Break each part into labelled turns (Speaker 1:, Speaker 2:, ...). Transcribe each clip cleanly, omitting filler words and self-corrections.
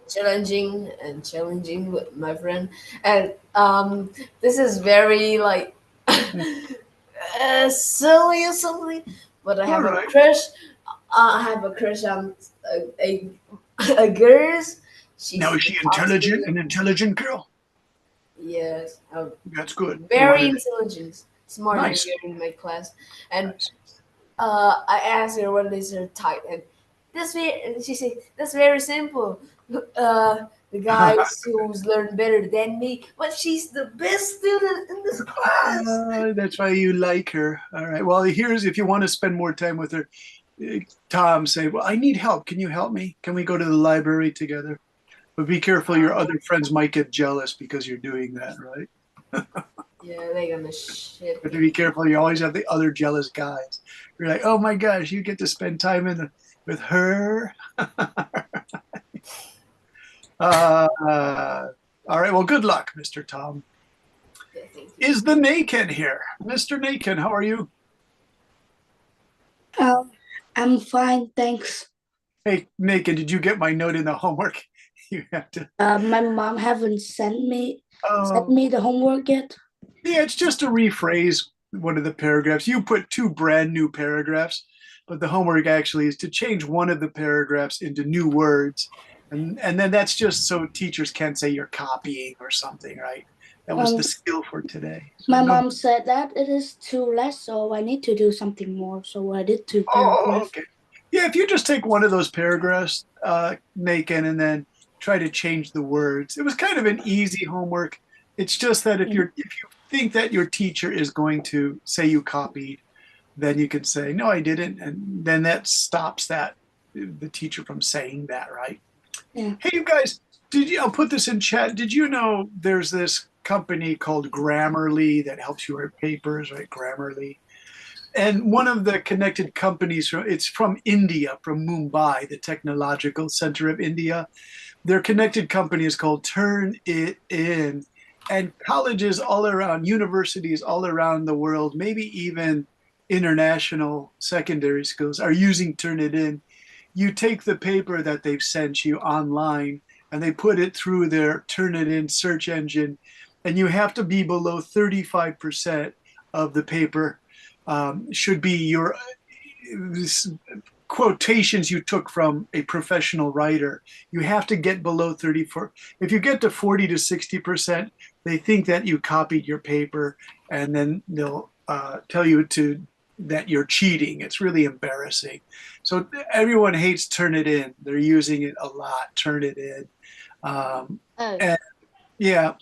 Speaker 1: challenging with my friend, and this is very like silly or something. But I
Speaker 2: All
Speaker 1: have a
Speaker 2: right.
Speaker 1: crush. I have a crush on a a girl.
Speaker 2: Now,
Speaker 1: She's
Speaker 2: is she
Speaker 1: talks to
Speaker 2: intelligent?
Speaker 1: me.
Speaker 2: An intelligent girl?
Speaker 1: Yes,
Speaker 2: That's good. You want
Speaker 1: very
Speaker 2: to.
Speaker 1: intelligent, smarter
Speaker 2: Nice.
Speaker 1: girl in my class, and
Speaker 2: Nice.
Speaker 1: I asked her what is her type, and and she said that's very simple. The guys who's learned better than me, but she's the best student in this class.
Speaker 2: That's why you like her. All right. Well, here's if you want to spend more time with her, Tom, say, "Well, I need help. Can you help me? Can we go to the library together?" But be careful, your
Speaker 1: Uh,
Speaker 2: other friends might get jealous because you're doing that, right?
Speaker 1: yeah, they're gonna shit
Speaker 2: But to be
Speaker 1: me.
Speaker 2: careful, you always have the other jealous guys. You're like, oh my gosh, you get to spend time with her. All right. Well, good luck, Mr. Tom.
Speaker 1: Yeah, thank you.
Speaker 2: Is the Naken here? Mr. Naken, how are you?
Speaker 3: Um, I'm fine, thanks.
Speaker 2: Hey, Naken, did you get my note in the homework? You have to.
Speaker 3: My mom haven't sent
Speaker 2: Oh,
Speaker 3: me the homework yet.
Speaker 2: yeah, it's just to rephrase one of the paragraphs. You put two brand new paragraphs, but the homework actually is to change one of the paragraphs into new words. And then that's just so teachers can't say you're copying or something, right? That was
Speaker 3: Um,
Speaker 2: the skill for today. So
Speaker 3: my
Speaker 2: no.
Speaker 3: mom said that it is too less, so I need to do something more. So I did two
Speaker 2: Oh,
Speaker 3: paragraphs.
Speaker 2: okay. Yeah, if you just take one of those paragraphs, Macon, and then try to change the words. It was kind of an easy homework. It's just that if you think that your teacher is going to say you copied, then you can say, no, I didn't. And then that stops the teacher from saying that, right?
Speaker 3: Yeah.
Speaker 2: Hey, you guys, I'll put this in chat. Did you know there's this company called Grammarly that helps you write papers, right? Grammarly. And one of the connected companies, it's from India, from Mumbai, the technological center of India. Their connected company is called Turn It In. And colleges all around, universities all around the world, maybe even international secondary schools are using Turn It In. You take the paper that they've sent you online and they put it through their Turnitin search engine, and you have to be below 35% of the paper should be your quotations you took from a professional writer. You have to get below 34. If you get to 40 to 60%, they think that you copied your paper, and then they'll tell you that you're cheating. It's really embarrassing. So everyone hates Turnitin. They're using it a lot. Turnitin.
Speaker 3: Oh.
Speaker 2: And yeah,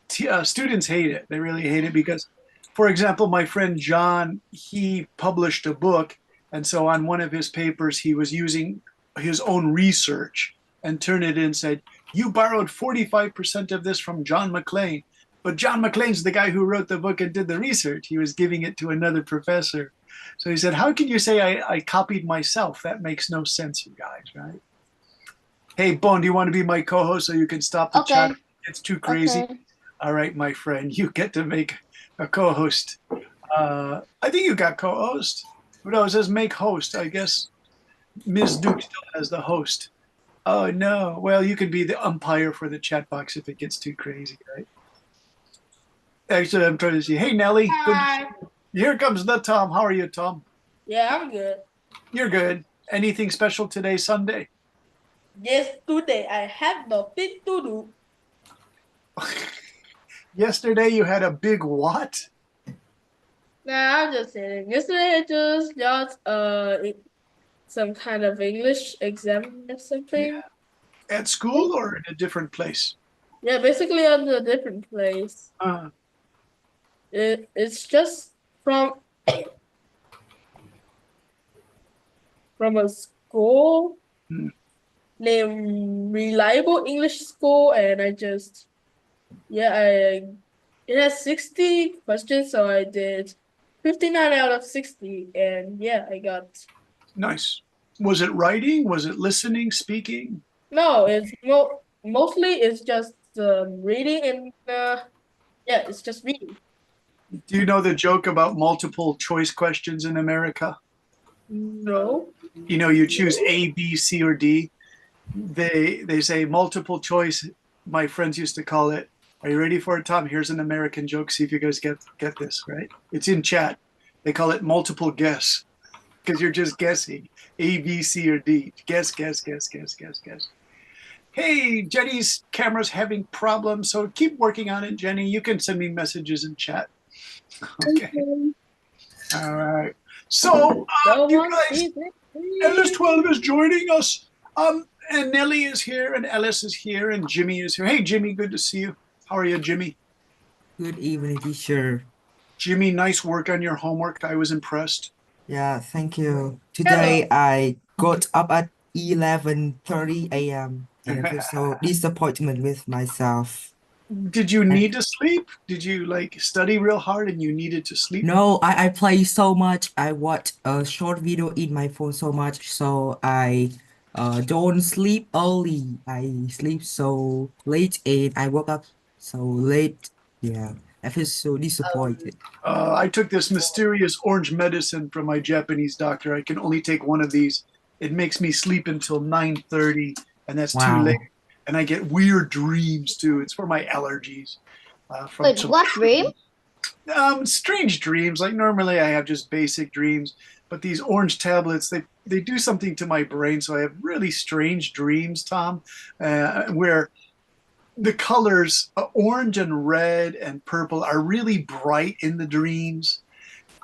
Speaker 2: students hate it. They really hate it because, for example, my friend John, he published a book. And so on one of his papers, he was using his own research and turned it in and said, you borrowed 45% of this from John McLean. But John McLean's the guy who wrote the book and did the research. He was giving it to another professor. So he said, how can you say I copied myself? That makes no sense, you guys, right? Hey, Bon, do you want to be my co-host so you can stop the chat?
Speaker 3: Okay.
Speaker 2: It's too crazy.
Speaker 3: Okay.
Speaker 2: All right, my friend, you get to make a co-host. I think you got co-host. No, it says make host. I guess Ms. Duke still has the host. Oh no. Well, you can be the umpire for the chat box if it gets too crazy, right? Actually, I'm trying to see. Hey, Nelly, good to see
Speaker 4: Hi.
Speaker 2: you. Here comes the Tom. How are you, Tom?
Speaker 4: Yeah, I'm good.
Speaker 2: You're good. Anything special today, Sunday?
Speaker 4: Yes, today I have nothing to do.
Speaker 2: Yesterday you had a big what?
Speaker 4: Nah, I'm just saying. Yesterday I just got some kind of English exam or
Speaker 2: Yeah.
Speaker 4: something.
Speaker 2: At school or in a different place?
Speaker 4: Yeah, basically on a different place.
Speaker 2: Uh,
Speaker 4: It's just from a school
Speaker 2: hmm,
Speaker 4: named Reliable English School, and I just I it has 60 questions, so I did 59 out of 60, and yeah, I got.
Speaker 2: nice. Was it writing? Was it listening, speaking?
Speaker 4: No, mostly it's just reading and yeah, it's just reading.
Speaker 2: Do you know the joke about multiple choice questions in America?
Speaker 4: No.
Speaker 2: You know, you choose A, B, C, or D. they say multiple choice. My friends used to call it. Are you ready for it, Tom? Here's an American joke. See if you guys get this, right? It's in chat. They call it multiple guess because you're just guessing A, B, C, or D. Guess, guess, guess, guess, guess, guess. Hey, Jenny's camera's having problems, so keep working on it, Jenny. You can send me messages in chat. Okay. All right. So, you guys, LS12 is joining us. And Nellie is here, and Ellis is here, and Jimmy is here. Hey, Jimmy, good to see you. How are you, Jimmy?
Speaker 5: Good evening, teacher.
Speaker 2: Jimmy, nice work on your homework. I was impressed.
Speaker 5: Yeah, thank you. Today I got up at 11:30 a.m. and I feel so disappointed with myself.
Speaker 2: Did you need to sleep? Did you like study real hard and you needed to sleep?
Speaker 5: No, I play so much. I watch a short video in my phone so much, so I don't sleep early. I sleep so late and I woke up so late. Yeah, I feel so disappointed.
Speaker 2: I took this mysterious orange medicine from my Japanese doctor. I can only take one of these. It makes me sleep until 9:30, and that's too
Speaker 5: Wow.
Speaker 2: late. And I get weird dreams too. It's for my allergies. From
Speaker 6: Wait,
Speaker 2: some
Speaker 6: what dream?
Speaker 2: strange dreams. Like normally I have just basic dreams, but these orange tablets, they do something to my brain. So I have really strange dreams, Tom, where the colors orange and red and purple are really bright in the dreams.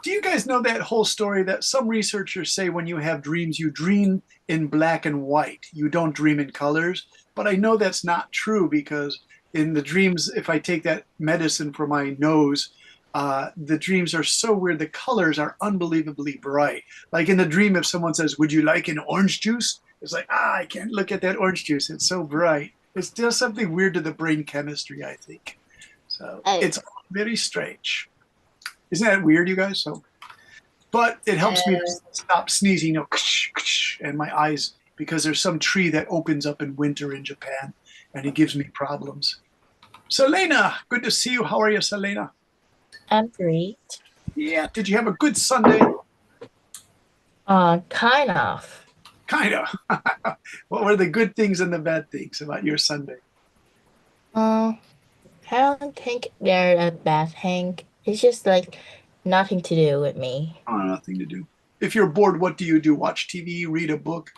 Speaker 2: Do you guys know that whole story that some researchers say when you have dreams, you dream in black and white? You don't dream in colors. But I know that's not true because in the dreams, if I take that medicine for my nose, the dreams are so weird. The colors are unbelievably bright. Like in the dream, if someone says, "Would you like an orange juice?" It's like, I can't look at that orange juice. It's so bright. It's just something weird to the brain chemistry, I think. So it's very strange. Isn't that weird, you guys? So, but it helps me to stop sneezing, and my eyes, because there's some tree that opens up in winter in Japan, and it gives me problems. Selena, good to see you. How are you, Selena?
Speaker 7: I'm great.
Speaker 2: Yeah. Did you have a good Sunday?
Speaker 7: Kind of.
Speaker 2: Kind of. What were the good things and the bad things about your Sunday?
Speaker 7: I don't think they're a bad thing. It's just like nothing to do with me.
Speaker 2: Oh, nothing to do. If you're bored, what do you do? Watch TV, read a book,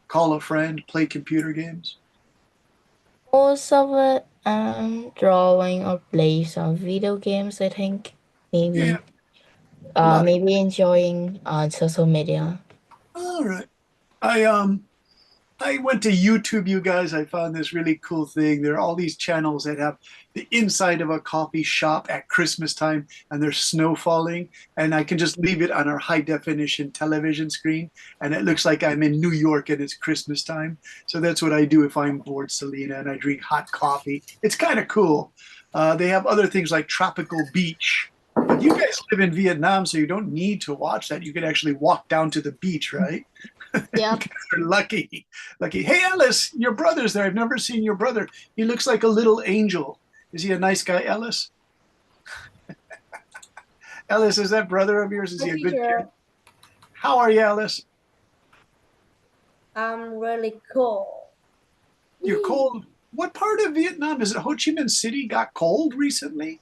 Speaker 2: call a friend, play computer games?
Speaker 7: Most of it, drawing or play some video games, I think. Maybe.
Speaker 2: Yeah. A lot of-
Speaker 7: Maybe enjoying on social media.
Speaker 2: All right. I went to YouTube, you guys. I found this really cool thing. There are all these channels that have the inside of a coffee shop at Christmas time, and there's snow falling, and I can just leave it on our high definition television screen, and it looks like I'm in New York and it's Christmas time. So that's what I do if I'm bored, Selena, and I drink hot coffee. It's kind of cool. They have other things like Tropical Beach. But you guys live in Vietnam, so you don't need to watch that. You can actually walk down to the beach, right?
Speaker 6: Yep.
Speaker 2: You're lucky. Lucky. Hey, Ellis, your brother's there. I've never seen your brother. He looks like a little angel. Is he a nice guy, Ellis? Ellis, is that brother of yours? Is he a good kid? How are you, Ellis?
Speaker 8: I'm really cool.
Speaker 2: You're cold. What part of Vietnam? Is it Ho Chi Minh City got cold recently?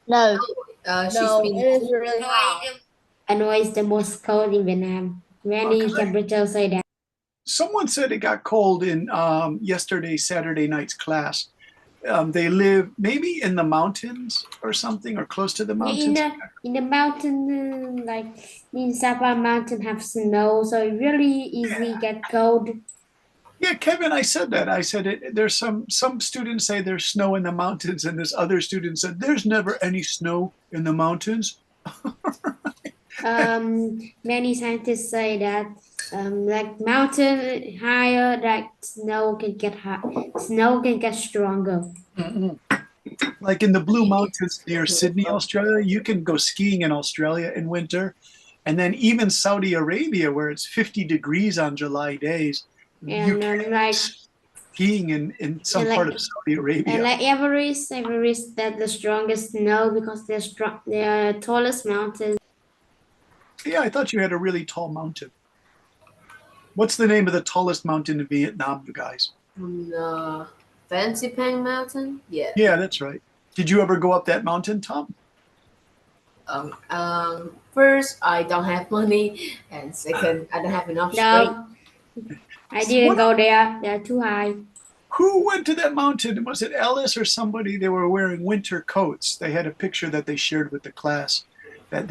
Speaker 6: No.
Speaker 1: She's
Speaker 8: No,
Speaker 1: been
Speaker 8: it is really hot.
Speaker 3: I know it's the most cold in Vietnam. Many
Speaker 2: Okay.
Speaker 3: temperatures say that.
Speaker 2: Someone said it got cold in Saturday night's class. They live maybe in the mountains or something, or close to the mountains.
Speaker 3: In the mountain, like in Sapa mountain have snow, so it really easily get cold.
Speaker 2: Yeah, Kevin, I said that. I said it. There's some students say there's snow in the mountains, and this other student said there's never any snow in the mountains.
Speaker 3: Many scientists say that like mountain higher, that snow can get hot, snow can get stronger.
Speaker 2: Like in the Blue Mountains near Sydney, Australia, you can go skiing in Australia in winter. And then even Saudi Arabia, where it's 50 degrees on July days, you
Speaker 3: And
Speaker 2: can
Speaker 3: like
Speaker 2: skiing in some part of Saudi Arabia.
Speaker 3: and like Everest that the strongest snow because they're tallest mountains.
Speaker 2: Yeah, I thought you had a really tall mountain. What's the name of the tallest mountain in Vietnam, you guys?
Speaker 1: Fancy Pang Mountain? Yeah.
Speaker 2: Yeah, that's right. Did you ever go up that mountain, Tom?
Speaker 1: First, I don't have money, and second, I don't have enough strength.
Speaker 3: No, I didn't go there. They're too high.
Speaker 2: Who went to that mountain? Was it Ellis or somebody? They were wearing winter coats. They had a picture that they shared with the class that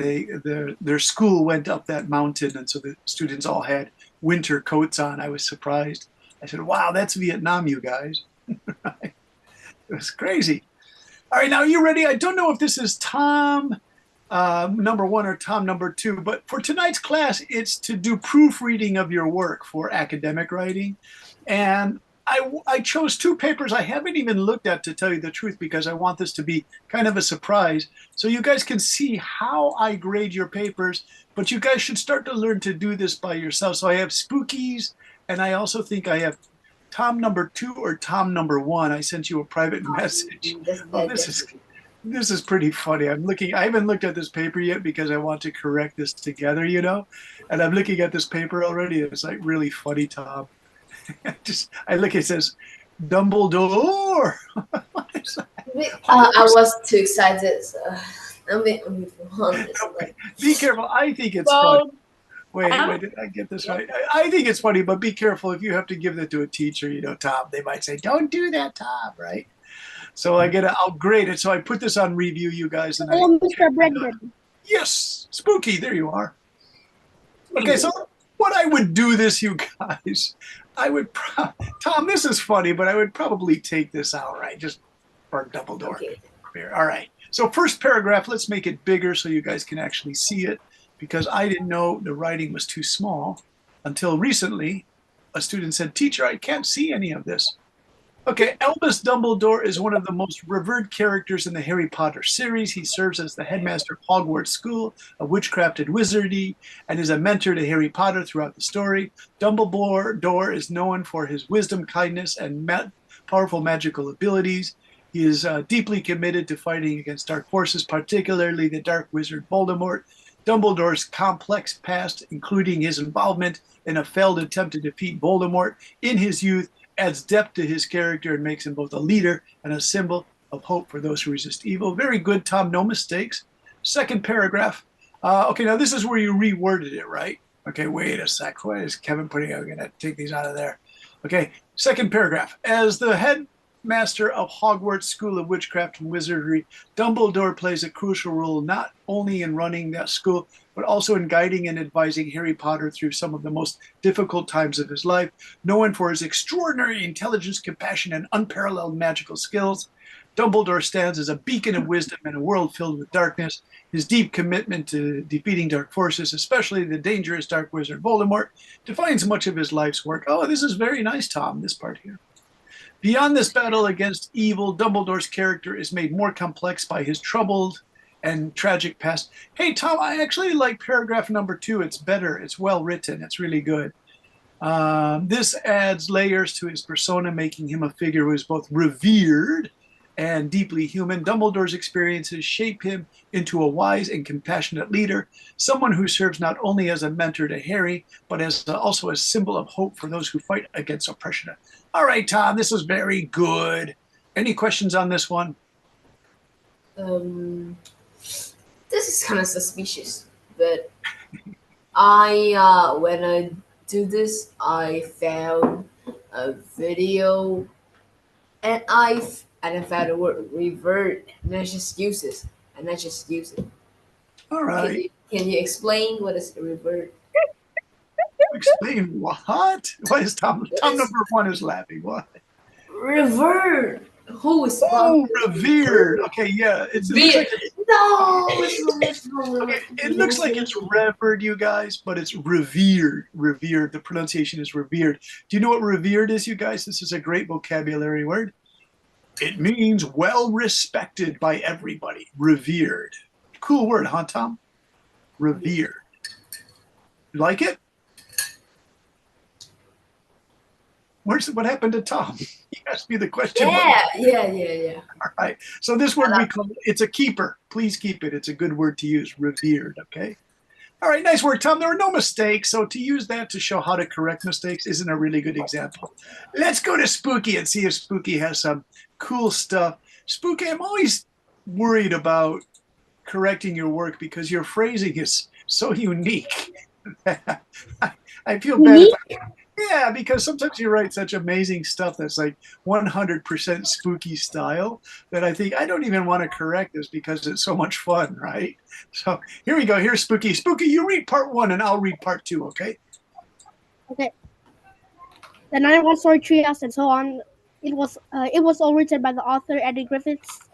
Speaker 2: their school went up that mountain, and so the students all had winter coats on. I was surprised. I said, "Wow, that's Vietnam, you guys." It was crazy. All right, now are you ready? I don't know if this is Tom number one or Tom number two, but for tonight's class, it's to do proofreading of your work for academic writing. And I chose two papers I haven't even looked at, to tell you the truth, because I want this to be kind of a surprise. So you guys can see how I grade your papers, but you guys should start to learn to do this by yourself. So I have Spookies, and I also think I have Tom number two or Tom number one. I sent you a private message. Oh, this is pretty funny. I haven't looked at this paper yet because I want to correct this together, and I'm looking at this paper already. It's like really funny, Tom. I look, it says Dumbledore.
Speaker 1: I was too excited. So I'm honest.
Speaker 2: Be careful. I think it's funny. Wait, did I get this right? I think it's funny, but be careful if you have to give that to a teacher, Tom. They might say, "Don't do that, Tom," right? So I'll grade it. So I put this on review, you guys. And
Speaker 6: Mr. Brendan.
Speaker 2: Yes, Spooky, there you are. Okay, so what I would do this, you guys, Tom, this is funny, but I would probably take this out, right? Just for Dumbledore.
Speaker 1: Okay.
Speaker 2: All right. So first paragraph, let's make it bigger so you guys can actually see it, because I didn't know the writing was too small until recently. A student said, "Teacher, I can't see any of this." Okay, Albus Dumbledore is one of the most revered characters in the Harry Potter series. He serves as the headmaster of Hogwarts School of Witchcraft and Wizardry and is a mentor to Harry Potter throughout the story. Dumbledore is known for his wisdom, kindness, and powerful magical abilities. He is deeply committed to fighting against dark forces, particularly the Dark Wizard Voldemort. Dumbledore's complex past, including his involvement in a failed attempt to defeat Voldemort in his youth, adds depth to his character and makes him both a leader and a symbol of hope for those who resist evil. Very good, Tom. No mistakes. Second paragraph. Okay, now this is where you reworded it, right? Okay, wait a sec. What is Kevin putting? I'm going to take these out of there. Okay, second paragraph. As the headmaster of Hogwarts School of Witchcraft and Wizardry, Dumbledore plays a crucial role not only in running that school, but also in guiding and advising Harry Potter through some of the most difficult times of his life. Known for his extraordinary intelligence, compassion, and unparalleled magical skills, Dumbledore stands as a beacon of wisdom in a world filled with darkness. His deep commitment to defeating dark forces, especially the dangerous Dark Wizard Voldemort, defines much of his life's work. Oh, this is very nice, Tom, this part here. Beyond this battle against evil, Dumbledore's character is made more complex by his troubled and tragic past. Hey, Tom, I actually like paragraph number 2. It's better. It's well written. It's really good. This adds layers to his persona, making him a figure who is both revered and deeply human. Dumbledore's experiences shape him into a wise and compassionate leader, someone who serves not only as a mentor to Harry, but as also a symbol of hope for those who fight against oppression. All right, Tom, this is very good. Any questions on this one?
Speaker 1: This is kind of suspicious, but when I do this, I found a video, and I found the word revert, and I just use it,
Speaker 2: All right.
Speaker 1: Can you explain what is revert?
Speaker 2: Explain what? Why is Tom number 1 is laughing? What?
Speaker 1: Revert. Who is
Speaker 2: revered. Okay, yeah. It looks like it's revered, you guys, but it's revered. Revered. The pronunciation is revered. Do you know what revered is, you guys? This is a great vocabulary word. It means well respected by everybody. Revered. Cool word, huh, Tom? Revered. You like it? What happened to Tom? He asked me the question.
Speaker 1: Yeah.
Speaker 2: All right. So this word we call it's a keeper. Please keep it. It's a good word to use. Revered. Okay. All right, nice work, Tom. There were no mistakes, so to use that to show how to correct mistakes isn't a really good example. Let's go to Spooky and see if Spooky has some cool stuff. Spooky, I'm always worried about correcting your work because your phrasing is so unique. I feel bad if yeah, because sometimes you write such amazing stuff that's like 100% spooky style that I think I don't even want to correct this because it's so much fun, right? So here we go. Here's Spooky. Spooky, you read part 1 and I'll read part 2, okay?
Speaker 6: Okay. The 91 Story Treehouse and so on. It was all written by the author Eddie Griffiths.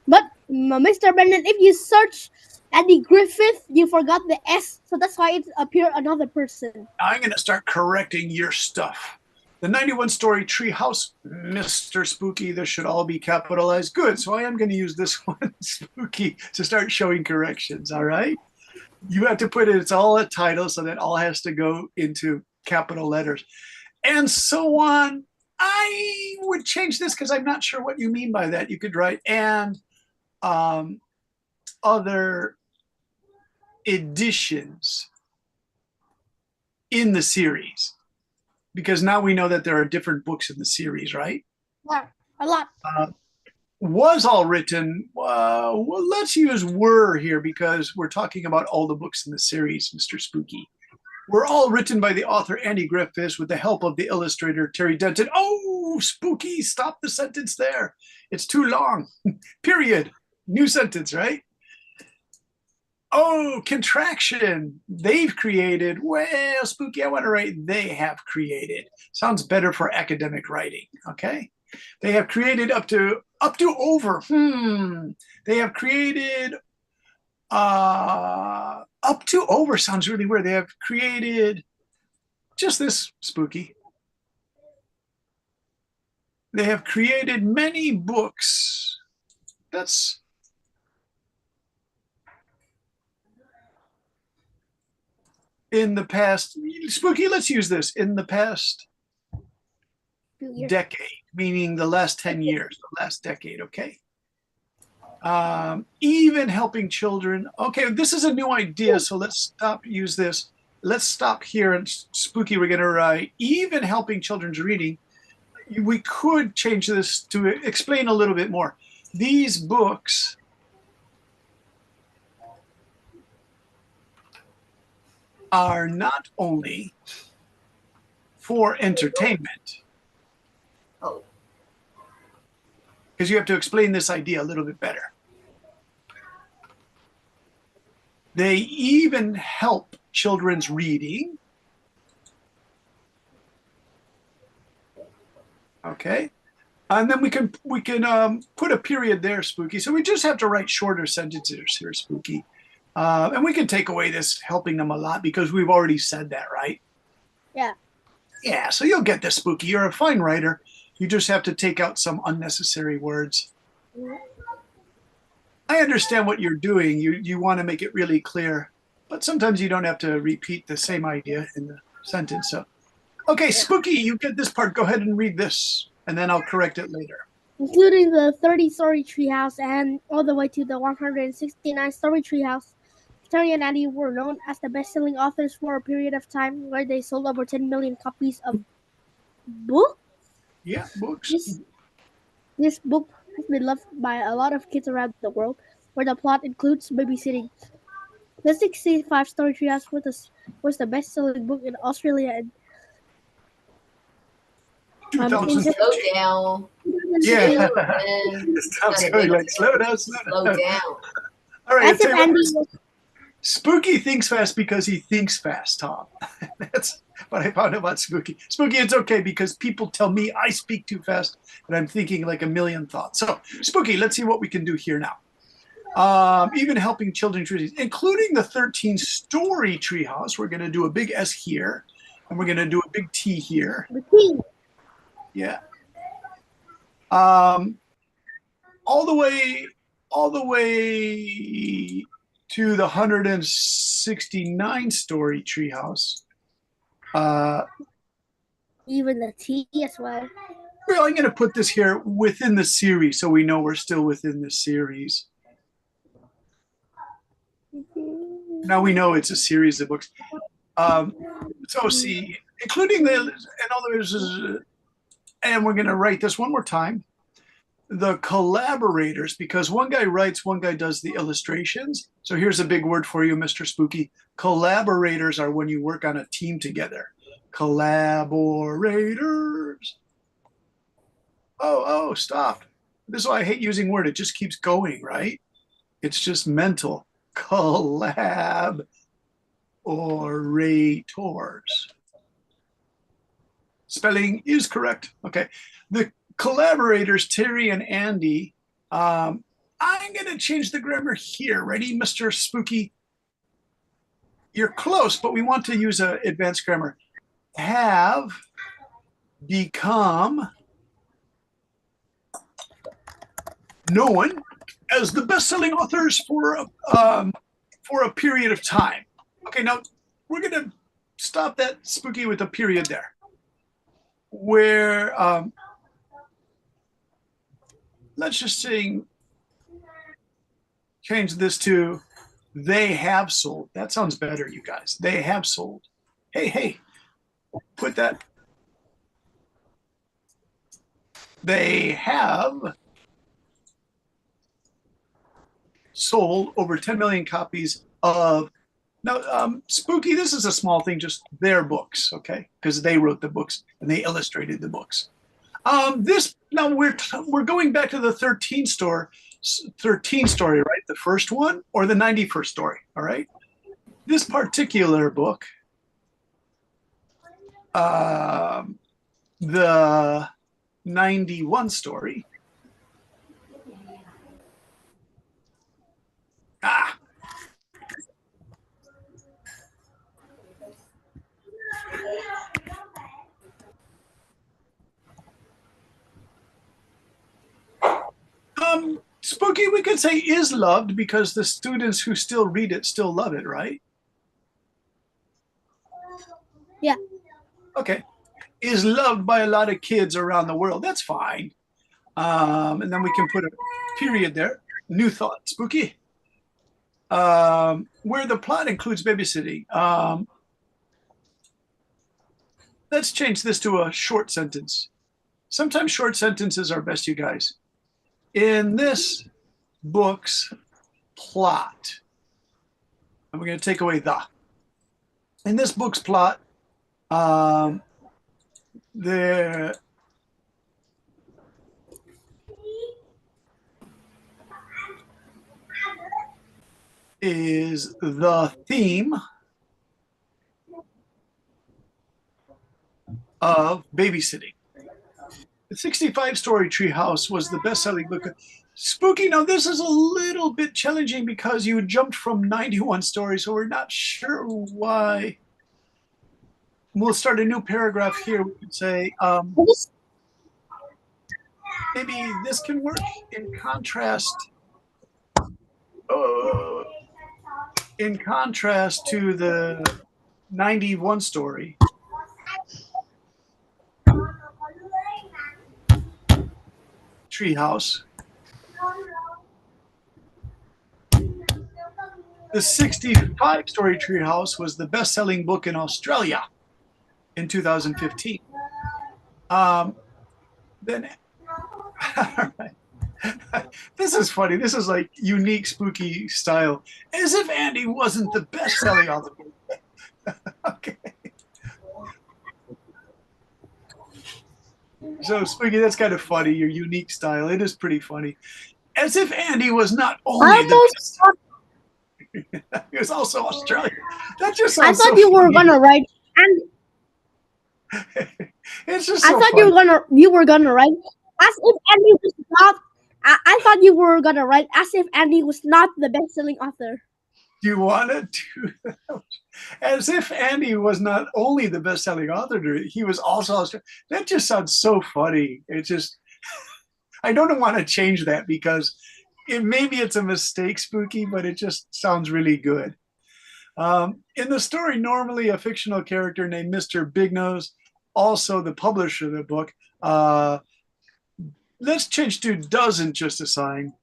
Speaker 6: But Mr. Bennett, if you search Eddie Griffith, you forgot the S, so that's why it appeared another person.
Speaker 2: I'm going to start correcting your stuff. The 91-story treehouse, Mr. Spooky, this should all be capitalized. Good, so I am going to use this one, Spooky, to start showing corrections, all right? You have to put it, it's all a title, so that all has to go into capital letters. And so on. I would change this because I'm not sure what you mean by that. You could write and other editions in the series, because now we know that there are different books in the series, right?
Speaker 6: Yeah, a lot.
Speaker 2: Was all written, well, let's use were here because we're talking about all the books in the series, Mr. Spooky. Were all written by the author Andy Griffiths with the help of the illustrator Terry Denton. Oh, Spooky, stop the sentence there. It's too long. Period. New sentence, right? Oh, contraction. They've created. Well, Spooky, I want to write they have created. Sounds better for academic writing, okay? They have created up to over. They have created up to over sounds really weird. They have created just this, Spooky. They have created many books. That's in the past, Spooky, let's use this. In the past decade, meaning the last 10 years, the last decade, okay? Even helping children. Okay, this is a new idea, so let's use this. Let's stop here and Spooky, we're gonna write even helping children's reading. We could change this to explain a little bit more. These books are not only for entertainment, because you have to explain this idea a little bit better. They even help children's reading. Okay. And then we can put a period there, Spooky. So we just have to write shorter sentences here, Spooky. And we can take away this helping them a lot because we've already said that, right?
Speaker 6: Yeah.
Speaker 2: Yeah, so you'll get this, Spooky. You're a fine writer. You just have to take out some unnecessary words. I understand what you're doing. You want to make it really clear, but sometimes you don't have to repeat the same idea in the sentence. So, okay, Spooky, you get this part. Go ahead and read this, and then I'll correct it later.
Speaker 6: Including the 30-story treehouse and all the way to the 169-story treehouse, Terry and Andy were known as the best-selling authors for a period of time where they sold over 10 million copies of books.
Speaker 2: Yeah, books.
Speaker 6: This book has been loved by a lot of kids around the world, where the plot includes babysitting. The 65-story treehouse was the best-selling book in Australia and
Speaker 2: 2015.
Speaker 1: Slow down.
Speaker 2: Yeah.
Speaker 1: And
Speaker 2: Stop's going like, slow down,
Speaker 1: slow down.
Speaker 2: All right,
Speaker 6: as if Andy was
Speaker 2: Spooky thinks fast because he thinks fast, Tom. That's what I found out about Spooky. Spooky, it's okay because people tell me I speak too fast and I'm thinking like a million thoughts. So, Spooky, let's see what we can do here now. Even helping children trees, including the 13-story treehouse. We're going to do a big S here, and we're going to do a big T here.
Speaker 6: the king.
Speaker 2: Yeah. All the way to the 169-story treehouse.
Speaker 6: Even the T as well.
Speaker 2: Well, I'm going to put this here within the series so we know we're still within the series. Now we know it's a series of books. So see, including the and all there's and we're going to write this one more time. The collaborators, because one guy writes, one guy does the illustrations. So here's a big word for you, Mr. Spooky. Collaborators are when you work on a team together. Collaborators. Oh, stop. This is why I hate using word. It just keeps going, right? It's just mental. Collaborators. Spelling is correct. Okay. The collaborators, Terry and Andy, I'm going to change the grammar here. Ready, Mr. Spooky? You're close, but we want to use advanced grammar. Have become known as the best-selling authors for a period of time. Okay, now we're going to stop that, Spooky, with a period there. Where let's just say change this to they have sold. That sounds better, you guys. They have sold. Hey, put that. They have sold over 10 million copies of. Now, Spooky, this is a small thing, just their books, okay? Because they wrote the books and they illustrated the books. This now we're going back to the 13 story, right? The first one or the 91st story, all right? This particular book, the 91 story. Spooky, we could say is loved because the students who still read it still love it, right?
Speaker 6: Yeah.
Speaker 2: Okay. Is loved by a lot of kids around the world. That's fine. And then we can put a period there. New thought, Spooky. Where the plot includes babysitting. Let's change this to a short sentence. Sometimes short sentences are best, you guys. In this book's plot, and we're going to take away the. In this book's plot, there is the theme of babysitting. The 65-story treehouse was the best-selling book. Spooky, now this is a little bit challenging because you jumped from 91 stories, so we're not sure why. We'll start a new paragraph here. We could say, maybe this can work in contrast. In contrast to the 91 story. Treehouse. The 65-story treehouse was the best-selling book in Australia in 2015. Then, this is funny. This is like unique, spooky style. As if Andy wasn't the best-selling author. Okay. So, Spooky, that's kind of funny. Your unique style. It is pretty funny. As if Andy was not only the best. He was also Australian. That just sounds
Speaker 6: I thought
Speaker 2: so
Speaker 6: you were
Speaker 2: funny.
Speaker 6: gonna write, and
Speaker 2: It's just
Speaker 6: I
Speaker 2: so
Speaker 6: thought
Speaker 2: funny.
Speaker 6: you were gonna write as if Andy was not. I thought you were gonna write as if Andy was not the best-selling author.
Speaker 2: Do you want to do that? As if Andy was not only the best-selling author, he was also Australian. That just sounds so funny. It just, I don't want to change that because maybe it's a mistake, Spooky, but it just sounds really good. In the story, normally a fictional character named Mr. Big Nose, also the publisher of the book, let's change to doesn't just assign.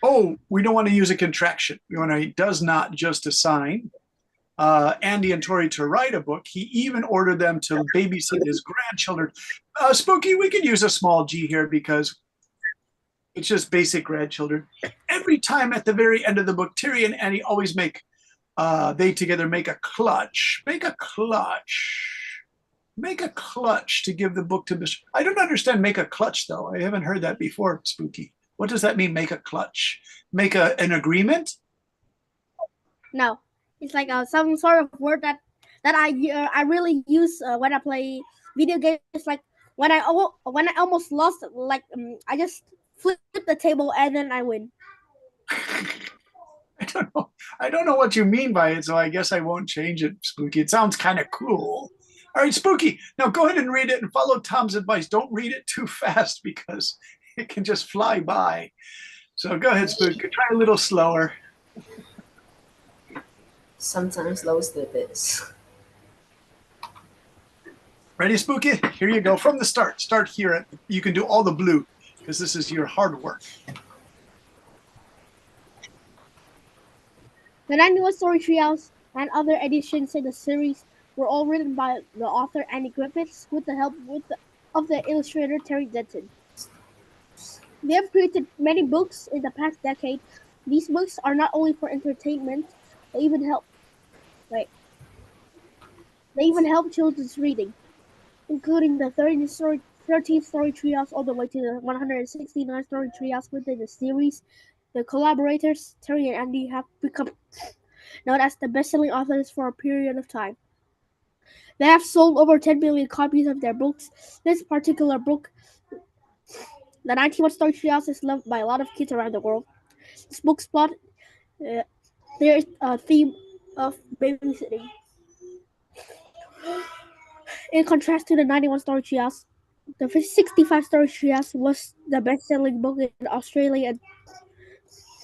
Speaker 2: Oh, we don't want to use a contraction. We want to, he does not just assign Andy and Tori to write a book. He even ordered them to babysit his grandchildren. Spooky, we could use a small g here because it's just basic grandchildren. Every time at the very end of the book, Terry and Andy always make, they together make a clutch. Make a clutch. Make a clutch to give the book to Mr. I don't understand make a clutch, though. I haven't heard that before, Spooky. What does that mean, make a clutch? Make an agreement?
Speaker 6: No, it's like some sort of word that I really use when I play video games. Like when I almost lost, like I just flip the table and then I win.
Speaker 2: I don't know. I don't know what you mean by it, so I guess I won't change it, Spooky. It sounds kind of cool. All right, Spooky. Now go ahead and read it and follow Tom's advice. Don't read it too fast because it can just fly by. So go ahead, Spooky. Try a little slower.
Speaker 1: Sometimes slow snippets.
Speaker 2: Ready, Spooky? Here you go. From the start. Start here. You can do all the blue because this is your hard work.
Speaker 6: The 91 Story Treehouse and other editions in the series were all written by the author Andy Griffiths with the help of the illustrator Terry Denton. They have created many books in the past decade. These books are not only for entertainment, they even help children's reading, including the 13th Story Treehouse all the way to the 169 Story Treehouse within the series. The collaborators, Terry and Andy, have become known as the best-selling authors for a period of time. They have sold over 10 million copies of their books. This particular book, The 91 Story Treehouse, is loved by a lot of kids around the world. This book's plot, there is a theme of babysitting. In contrast to the 91 Story Treehouse, the 65 Story Treehouse was the best-selling book in Australia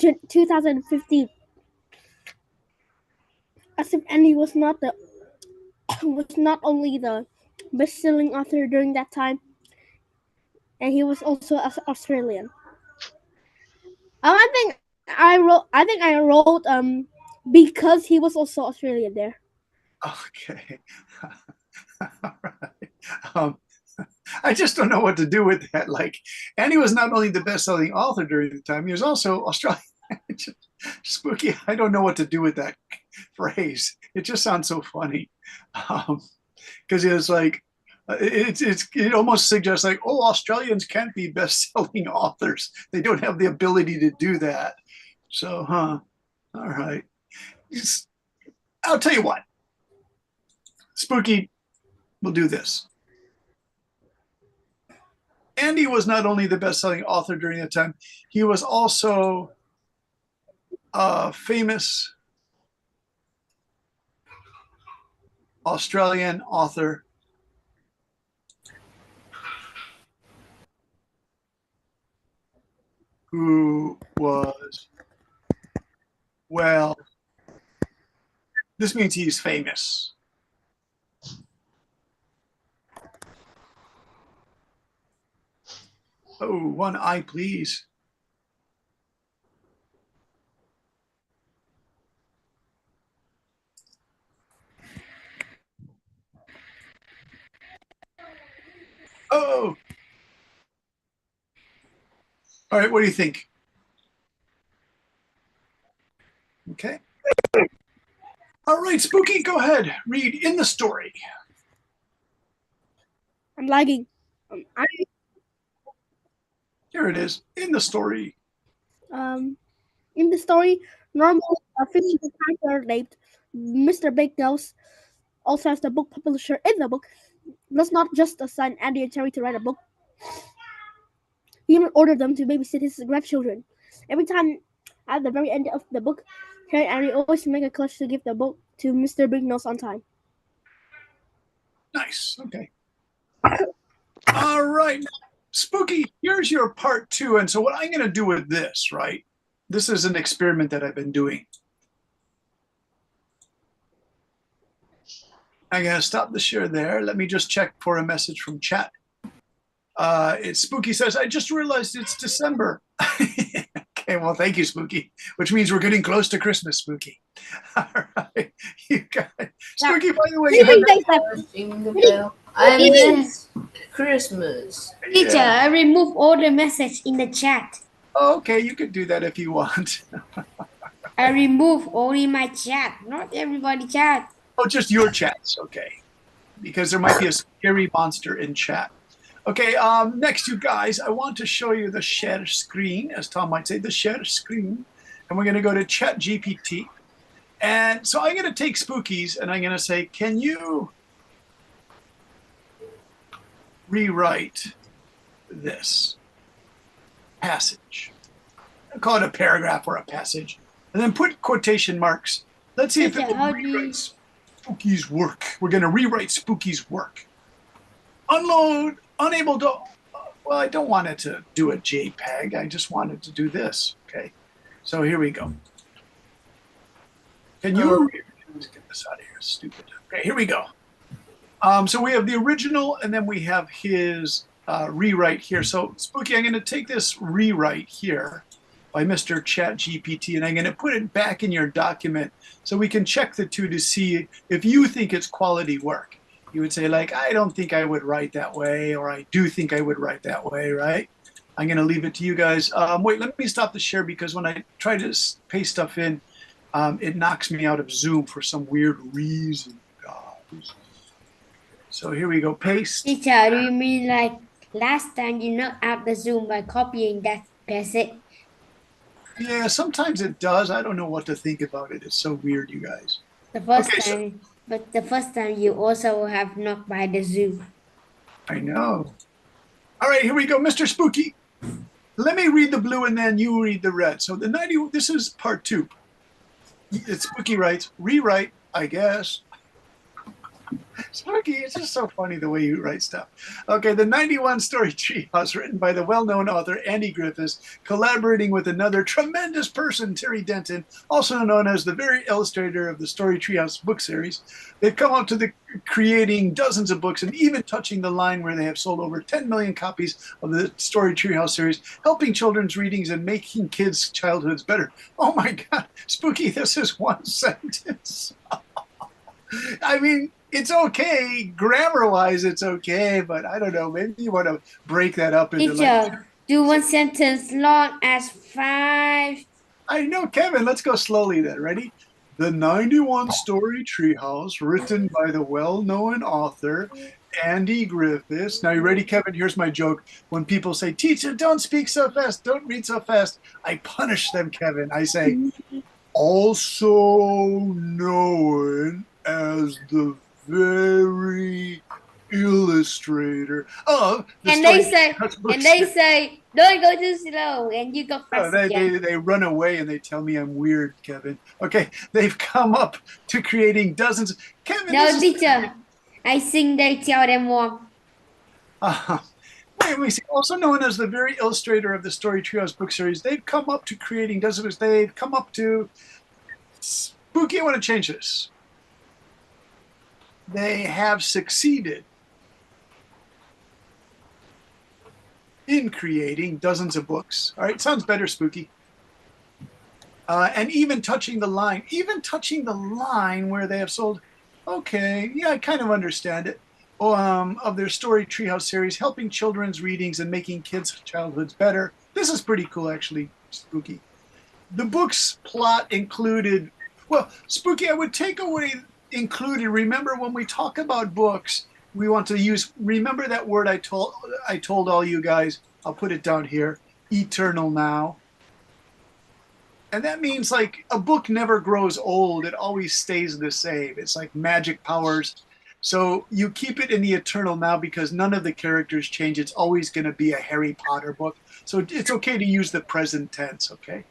Speaker 6: in 2015. As if Andy was not only the best-selling author during that time, and he was also Australian. I think I wrote because he was also Australian there.
Speaker 2: Okay. All right. I just don't know what to do with that. Like, Andy was not only the best-selling author during the time, he was also Australian. Spooky. I don't know what to do with that phrase. It just sounds so funny. Because it's like, it almost suggests like, oh, Australians can't be best-selling authors. They don't have the ability to do that. So, all right. I'll tell you what. Spooky, we'll do this. Andy was not only the best-selling author during that time, he was also a famous Australian author who was, well, this means he's famous. Oh, one eye, please. Oh. All right, what do you think? Okay. All right, Spooky, go ahead. Read in the story.
Speaker 6: I'm lagging.
Speaker 2: Here it is, in the story.
Speaker 6: In the story, normally a fictional character named Mr. Big Nose, also as the book publisher in the book, does not just assign Andy and Terry to write a book. He even ordered them to babysit his grandchildren. Every time, at the very end of the book, Terry and Andy always make a clutch to give the book to Mr. Big Nose on time.
Speaker 2: Nice. Okay. All right. Spooky, here's your part 2. And so what I'm going to do with this, right? This is an experiment that I've been doing. I'm going to stop the share there. Let me just check for a message from chat. It's Spooky says, I just realized it's December. Okay. Okay, well, thank you, Spooky, which means we're getting close to Christmas, Spooky. All right, you got Spooky. By the way, you have
Speaker 6: Sleeping days left.
Speaker 1: Ring the bell. I
Speaker 3: Teacher,
Speaker 1: miss Christmas.
Speaker 3: teacher,
Speaker 2: yeah.
Speaker 3: I remove all the message in the chat.
Speaker 2: Okay, you can do that if you want.
Speaker 3: I remove only my chat, not everybody chat.
Speaker 2: Oh, just your chats, okay? Because there might be a scary monster in chat. Okay, next, you guys, I want to show you the share screen, as Tom might say, the share screen. And we're going to go to Chat GPT. And so I'm going to take Spookies and I'm going to say, can you rewrite this passage? I'll call it a paragraph or a passage. And then put quotation marks. Let's see if it
Speaker 3: Teacher,
Speaker 2: will
Speaker 3: how do you...
Speaker 2: rewrite Spooky's work. We're going to rewrite Spooky's work. Unload, unable to, well, I don't want it to do a JPEG. I just want it to do this. Okay. So here we go. Can you, let's get this out of here, stupid. Okay, here we go. So we have the original and then we have his rewrite here. So Spooky, I'm going to take this rewrite here by Mr. Chat GPT and I'm going to put it back in your document so we can check the two to see if you think it's quality work. You would say like, I don't think I would write that way, or I do think I would write that way, right? I'm going to leave it to you guys. Wait, let me stop the share because when I try to paste stuff in, it knocks me out of Zoom for some weird reason, guys. So here we go, paste.
Speaker 3: Teacher, do you mean like last time you knocked out the Zoom by copying that passage?
Speaker 2: Yeah, sometimes it does. I don't know what to think about it. It's so weird, you guys.
Speaker 3: The first
Speaker 2: Okay, so-
Speaker 3: time, but the first time you also have knocked by the Zoom.
Speaker 2: I know. All right, here we go, Mr. Spooky. Let me read the blue and then you read the red. So the 90, this is part 2. It's Spooky writes, rewrite, I guess. Spooky, it's just so funny the way you write stuff. Okay, the 91 story treehouse written by the well-known author Andy Griffiths, collaborating with another tremendous person, Terry Denton, also known as the very illustrator of the Story Treehouse book series. They've come up to the creating dozens of books and even touching the line where they have sold over 10 million copies of the Story Treehouse series, helping children's readings and making kids' childhoods better. Oh my God, Spooky, this is one sentence. I mean, it's okay. Grammar-wise, it's okay, but I don't know. Maybe you want to break that up into like...
Speaker 3: Teacher, do one sentence long as 5.
Speaker 2: I know, Kevin. Let's go slowly then. Ready? The 91 story treehouse, written by the well-known author Andy Griffiths. Now, you ready, Kevin? Here's my joke. When people say, "Teacher, don't speak so fast. Don't read so fast," I punish them, Kevin. I say, also known as the very illustrator of the
Speaker 3: And they
Speaker 2: Story
Speaker 3: say,
Speaker 2: Treehouse book
Speaker 3: and they
Speaker 2: series.
Speaker 3: say, don't go too slow, and you go
Speaker 2: Oh,
Speaker 3: fast again.
Speaker 2: they run away and they tell me I'm weird, Kevin. Okay, they've come up to creating dozens. Kevin,
Speaker 3: No,
Speaker 2: this is,
Speaker 3: teacher, I think they tell them more.
Speaker 2: wait, let me see. Also known as the very illustrator of the Story Treehouse book series, they've come up to creating dozens. They've come up to Spooky. I want to change this. They have succeeded in creating dozens of books. All right, sounds better, Spooky. And even touching the line where they have sold, okay, yeah, I kind of understand it, of their Story Treehouse series, helping children's readings and making kids' childhoods better. This is pretty cool, actually, Spooky. The book's plot included, well, Spooky, I would take away included. Remember, when we talk about books, we want to use, remember that word I told all you guys, I'll put it down here, eternal now. And that means like a book never grows old. It always stays the same. It's like magic powers. So you keep it in the eternal now because none of the characters change. It's always going to be a Harry Potter book. So it's okay to use the present tense, okay?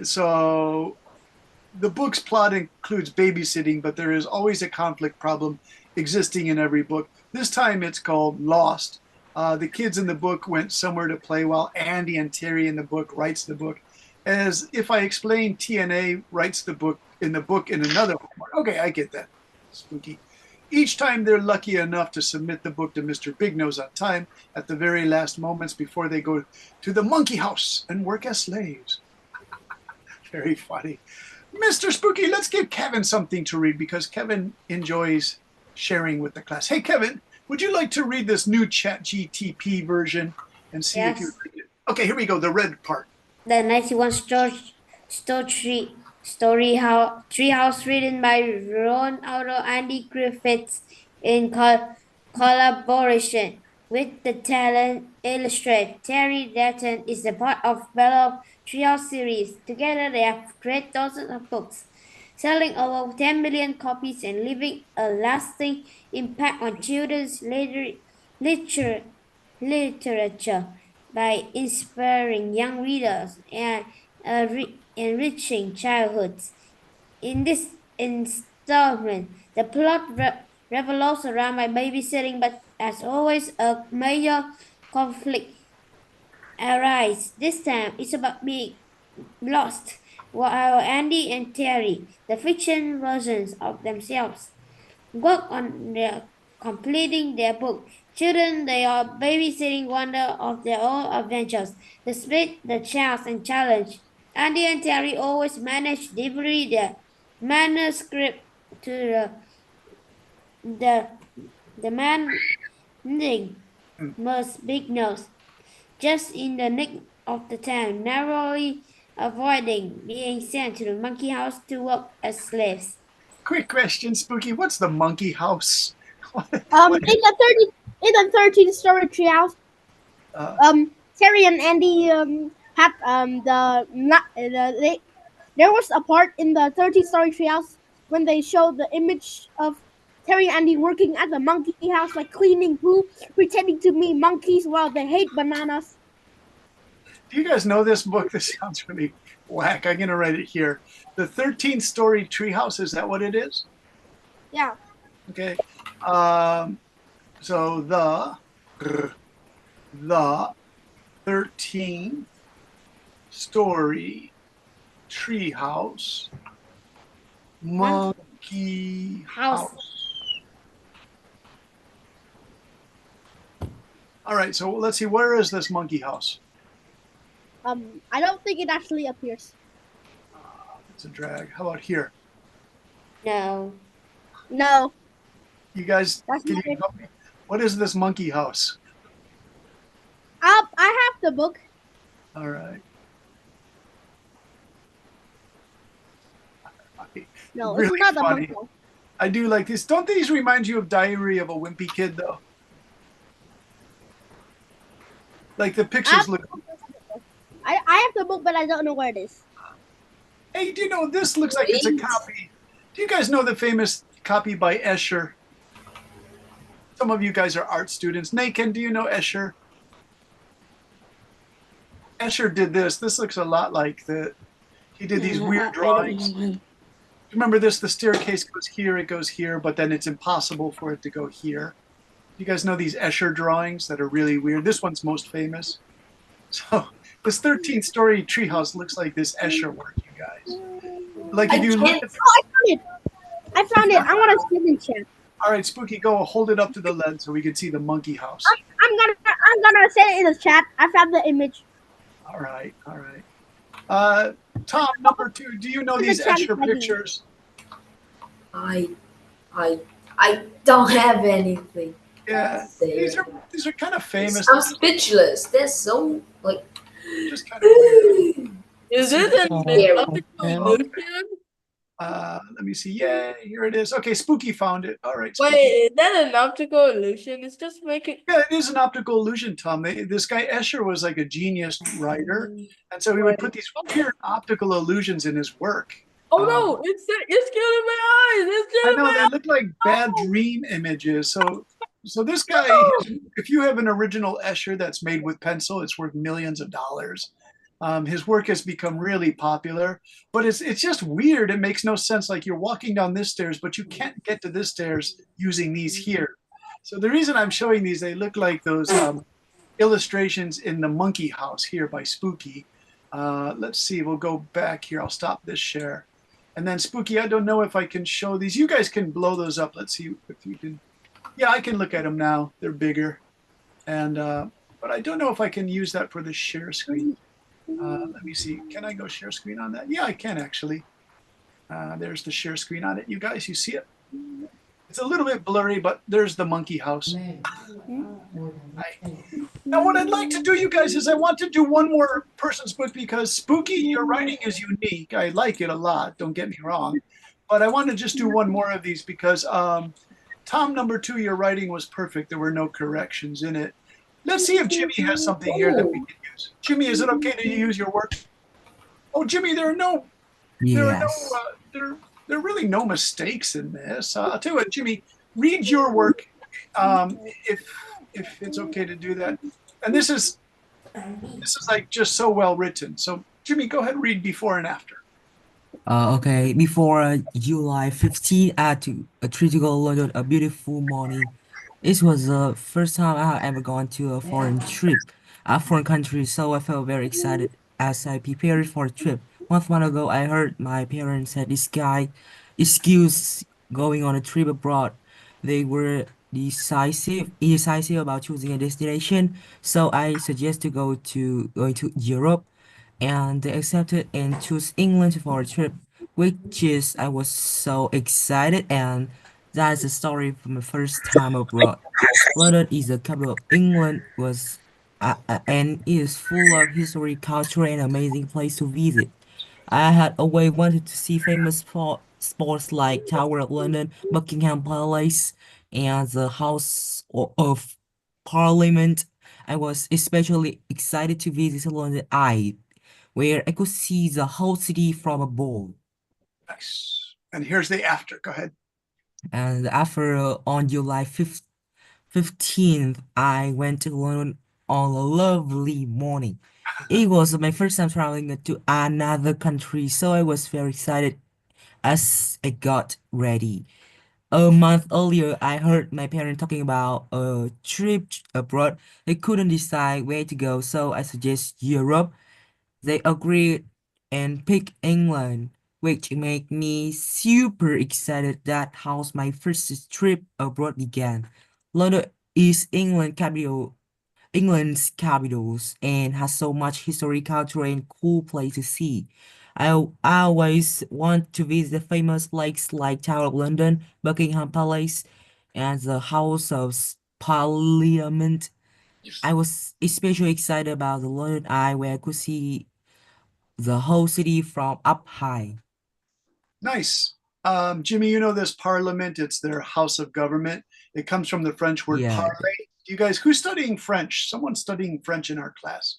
Speaker 2: So the book's plot includes babysitting, but there is always a conflict problem existing in every book. This time it's called Lost. The kids in the book went somewhere to play while Andy and Terry in the book writes the book. As if I explain TNA writes the book in another book. Okay, I get that. Spooky. Each time they're lucky enough to submit the book to Mr. Big Nose on time at the very last moments before they go to the monkey house and work as slaves. Very funny. Mr. Spooky, let's give Kevin something to read because Kevin enjoys sharing with the class. Hey, Kevin, would you like to read this new Chat GTP version and see if you
Speaker 3: Yes.
Speaker 2: like it? Okay, here we go, the red part.
Speaker 3: The 91 Treehouse written by Ron Auto Andy Griffiths in collaboration with the talent illustrator Terry Datton is a part of beloved Treehouse series. Together they have created dozens of books, selling over 10 million copies and leaving a lasting impact on children's literature literature by inspiring young readers and enriching childhoods. In this installment, the plot revolves around my babysitting, but as always, a major conflict arises. This time, it's about being lost, while Andy and Terry, the fiction versions of themselves, work on their completing their book. Children, they are babysitting wonder of their own adventures. Despite the chance and challenge, Andy and Terry always manage to deliver their manuscript to the demanding most big nose, just in the nick of the time, narrowly avoiding being sent to the monkey house to work as slaves.
Speaker 2: Quick question, Spooky, what's the monkey house? What,
Speaker 6: In
Speaker 2: what,
Speaker 6: the 13th story treehouse, Terry and Andy had the not they there was a part in the 13th story treehouse when they showed the image of Terry and Andy working at the monkey house, like cleaning poo, pretending to be monkeys while they hate bananas.
Speaker 2: do you guys know this book? This sounds really whack. I'm going to write it here. The 13th-story treehouse, is that what it is?
Speaker 6: Yeah.
Speaker 2: Okay. So the 13-story treehouse monkey house. All right, so let's see. Where is this monkey house?
Speaker 6: I don't think it actually appears.
Speaker 2: It's a drag. How about here?
Speaker 3: No.
Speaker 6: No.
Speaker 2: You guys,
Speaker 6: That's
Speaker 2: can
Speaker 6: not
Speaker 2: you
Speaker 6: it.
Speaker 2: help me? What is this monkey house?
Speaker 6: I have the book.
Speaker 2: All right.
Speaker 6: No,
Speaker 2: Really
Speaker 6: it's not the
Speaker 2: funny.
Speaker 6: monkey house.
Speaker 2: I do like this. Don't these remind you of Diary of a Wimpy Kid, though? Like the pictures look.
Speaker 6: I have the book, but I don't know where it is.
Speaker 2: Hey, do you know this looks like it's a
Speaker 1: Wait.
Speaker 2: copy? Do you guys know the famous copy by Escher? Some of you guys are art students. Naken, do you know Escher? Escher did this. This looks a lot like the. He did these weird drawings. Remember this? The staircase goes here, it goes here, but then it's impossible for it to go here. You guys know these Escher drawings that are really weird? This one's most famous. So this 13th-story treehouse looks like this Escher work, you guys. Like if
Speaker 1: I
Speaker 2: you look
Speaker 1: can't.
Speaker 2: at.
Speaker 6: I found it. I'm gonna skip in chat.
Speaker 2: All right, Spooky, go hold it up to the lens so we can see the monkey house.
Speaker 6: I'm gonna say it in the chat. I found the image.
Speaker 2: All right, all right. Tom, number 2, do you know these Escher pictures?
Speaker 1: I I don't have anything.
Speaker 2: Yeah,
Speaker 1: There.
Speaker 2: these are kind of famous.
Speaker 1: I'm speechless. That's so like.
Speaker 2: Just kind of weird.
Speaker 4: Is it an
Speaker 1: Scary.
Speaker 4: optical illusion?
Speaker 2: Let me see. Yay, here it is. Okay, Spooky found it. All right.
Speaker 4: Wait,
Speaker 2: Spooky.
Speaker 4: is that an optical illusion? It's just making.
Speaker 2: Yeah, it is an optical illusion, Tom. This guy Escher was like a genius writer, and so he would put these weird optical illusions in his work.
Speaker 4: Oh no! It's killing my eyes. It's
Speaker 2: I
Speaker 4: killing
Speaker 2: know
Speaker 4: my
Speaker 2: they
Speaker 4: eyes.
Speaker 2: look like bad dream images. So this guy, if you have an original Escher that's made with pencil, it's worth millions of dollars. His work has become really popular, but it's just weird. It makes no sense. Like you're walking down this stairs, but you can't get to this stairs using these here. So the reason I'm showing these, they look like those illustrations in the monkey house here by Spooky. Let's see. We'll go back here. I'll stop this share. And then Spooky, I don't know if I can show these. You guys can blow those up. Let's see if you can. Yeah, I can look at them now. They're bigger. And but I don't know if I can use that for the share screen. Let me see. Can I go share screen on that? Yeah, I can actually. There's the share screen on it. You guys, you see it? It's a little bit blurry, but there's the monkey house. Now, what I'd like to do, you guys, is I want to do one more person's book because Spooky, your writing is unique. I like it a lot. Don't get me wrong. But I want to just do one more of these because Tom number 2, your writing was perfect. There were no corrections in it. Let's see if Jimmy has something here that we can use. Jimmy, is it okay to use your work? Oh, Jimmy, there are
Speaker 5: Yes.
Speaker 2: there are really no mistakes in this. I'll tell you what, Jimmy, read your work if it's okay to do that. And this is like just so well written. So Jimmy, go ahead and read before and after.
Speaker 5: Okay, before July 15, I had to treat to go London a beautiful morning. It was the first time I had ever gone to a foreign trip, a foreign country, so I felt very excited as I prepared for the trip. Month ago, I heard my parents said this guy excuse going on a trip abroad. They were indecisive about choosing a destination, so I suggest to going to Europe and they accepted and chose England for a trip, which is I was so excited and that's the story from the first time abroad. London is the capital of England was and is full of history, culture and amazing place to visit. I had always wanted to see famous sports like Tower of London, Buckingham Palace, and the of Parliament. I was especially excited to visit London Eye where I could see the whole city from above.
Speaker 2: Nice. And here's the after. Go ahead.
Speaker 5: And after on July 15th, I went to London on a lovely morning. It was my first time traveling to another country, so I was very excited as I got ready. A month earlier, I heard my parents talking about a trip abroad. They couldn't decide where to go, so I suggest Europe. They agreed and picked England, which made me super excited. That how my first trip abroad began. London is England's capitals, and has so much history, culture, and cool place to see. I always want to visit the famous places like Tower of London, Buckingham Palace, and the House of Parliament. I was especially excited about the London Eye, where I could see the whole city from up high.
Speaker 2: Nice. Jimmy, you know this parliament, it's their house of government. It comes from the French word
Speaker 5: Yeah,
Speaker 2: parler. You guys, who's studying French? Someone's studying French in our class.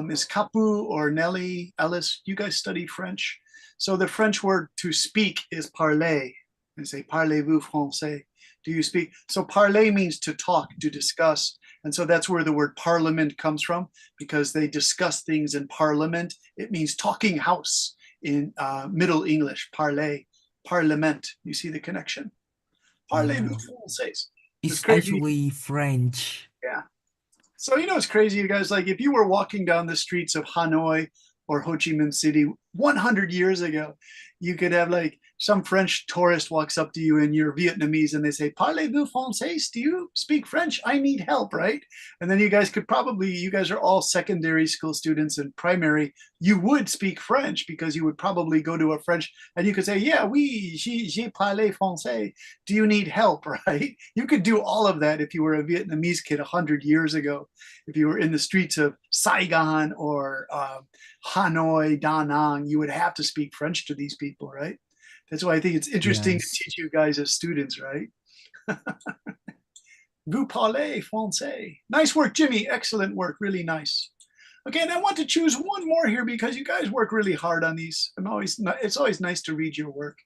Speaker 2: Is Capu or Nelly, Ellis, you guys study French? So the French word to speak is parler. They say, parlez-vous français? Do you speak? So parler means to talk, to discuss. And so that's where the word parliament comes from, because they discuss things in parliament. It means talking house in Middle English, parler, parliament. You see the connection? Parlez-vous
Speaker 5: yeah.
Speaker 2: français? It's
Speaker 5: It's
Speaker 2: crazy.
Speaker 5: actually French.
Speaker 2: Yeah. So, you know, it's crazy, you guys. Like, if you were walking down the streets of Hanoi or Ho Chi Minh City 100 years ago, you could have like some French tourist walks up to you and you're Vietnamese and they say, Parlez-vous français? Do you speak French? I need help, right? And then you guys could probably, you guys are all secondary school students and primary. You would speak French because you would probably go to a French and you could say, yeah, oui, j'ai parlé français. Do you need help, right? You could do all of that if you were a Vietnamese kid 100 years ago. If you were in the streets of Saigon or Hanoi, Da Nang, you would have to speak French to these people, right? That's why I think it's interesting to
Speaker 5: Yes.
Speaker 2: teach you guys as students, right? Vous parlez français. Nice work, Jimmy. Excellent work. Really nice. Okay, and I want to choose one more here because you guys work really hard on these. It's always nice to read your work.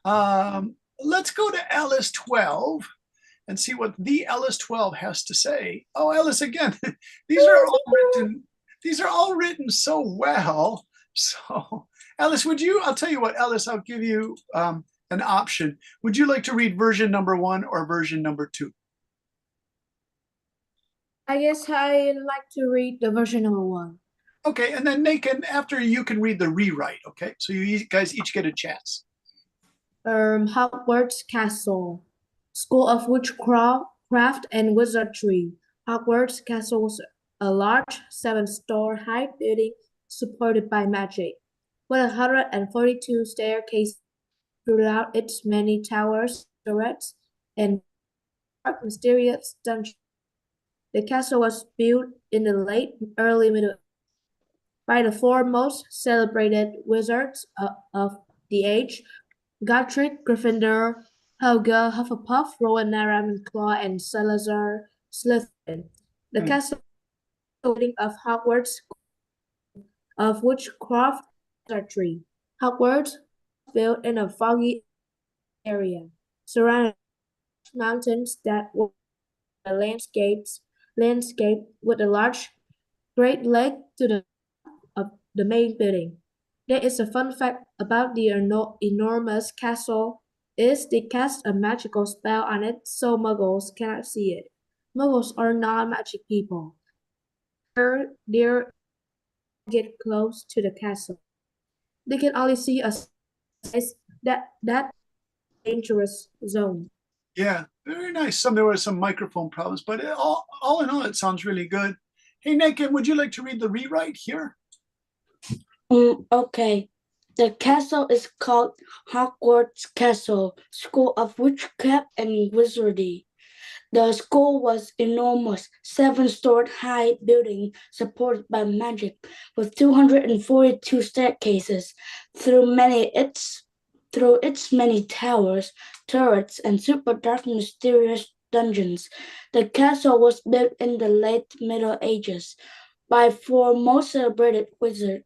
Speaker 2: Let's go to Alice 12 and see what the Alice 12 has to say. Oh, Alice, again, these are all written. These are all written so well. So, Alice, I'll tell you what, Alice, I'll give you an option. Would you like to read version number 1 or version number 2?
Speaker 1: I guess I like to read the version number 1.
Speaker 2: Okay, and then Nathan, after you can read the rewrite. Okay, so you guys each get a chance.
Speaker 9: Hogwarts Castle, School of Witchcraft Craft and Wizardry. Hogwarts Castle was a large seven-story building supported by magic, with 142 staircases throughout its many towers, turrets, and dark, mysterious dungeons. The castle was built in the late early middle by the four most celebrated wizards of the age: Godric Gryffindor, Helga Hufflepuff, Rowan Ravenclaw, and Salazar Slytherin. The castle building of Hogwarts of Witchcraft and Wizardry. Hogwarts was built in a foggy area, surrounded by mountains that were a landscape with a large Great Lake to the of the main building. There is a fun fact about the enormous castle is they cast a magical spell on it so muggles cannot see it. Muggles are non-magic people. They're get close to the castle. They can only see a size that dangerous zone.
Speaker 2: Yeah, very nice. There were some microphone problems, but all in all, it sounds really good. Hey, Nathan, would you like to read the rewrite here?
Speaker 10: Okay. The castle is called Hogwarts Castle, School of Witchcraft and Wizardry. The school was enormous, seven-story high building supported by magic, with 242 staircases through its many towers, turrets, and super dark mysterious dungeons. The castle was built in the late Middle Ages by four most celebrated wizards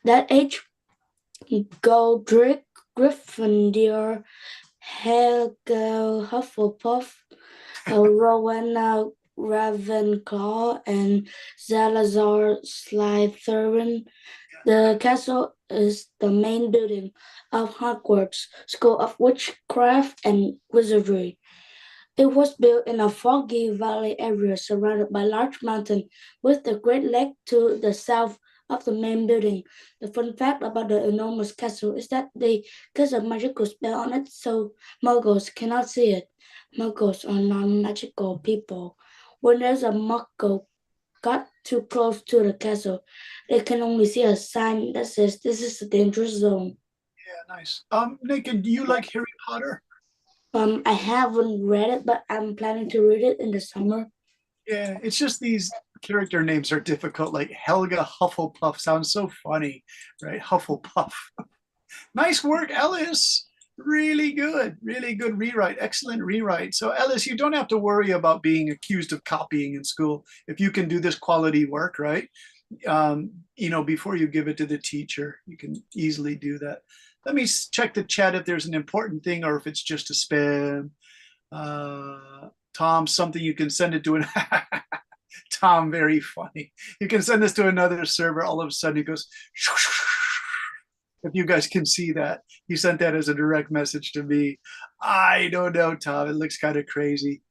Speaker 10: that age: Godric Gryffindor, Helga Hufflepuff, Rowena Ravenclaw, and Salazar Slytherin. The castle is the main building of Hogwarts School of Witchcraft and Wizardry. It was built in a foggy valley area surrounded by large mountains with the Great Lake to the south of the main building. The fun fact about the enormous castle is that they cast a magical spell on it so muggles cannot see it. Muggles are non-magical people. When there's a muggle got too close to the castle, they can only see a sign that says this is a dangerous zone.
Speaker 2: Yeah, nice. Nathan, do you like Harry Potter?
Speaker 10: I haven't read it, but I'm planning to read it in the summer.
Speaker 2: Yeah, it's just these character names are difficult. Like Helga Hufflepuff sounds so funny, right? Hufflepuff. Nice work, Ellis. Really good rewrite. Excellent rewrite. So, Ellis, you don't have to worry about being accused of copying in school if you can do this quality work, right? Before you give it to the teacher, you can easily do that. Let me check the chat if there's an important thing or if it's just a spam. Tom, something you can send it to an Tom, very funny. You can send this to another server. All of a sudden, it goes. If you guys can see that, he sent that as a direct message to me. I don't know, Tom. It looks kind of crazy.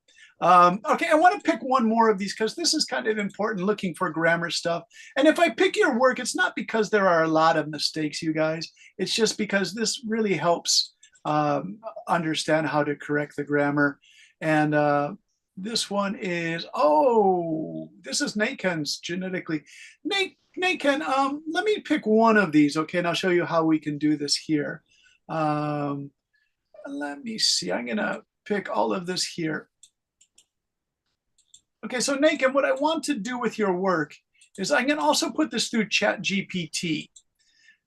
Speaker 2: Okay, I want to pick one more of these because this is kind of important, looking for grammar stuff. And if I pick your work, it's not because there are a lot of mistakes, you guys. It's just because this really helps understand how to correct the grammar. And this one is, this is Nathan's genetically. Nathan, let me pick one of these, okay? And I'll show you how we can do this here. Let me see. I'm going to pick all of this here. Okay, so Nathan, what I want to do with your work is I'm going to also put this through ChatGPT.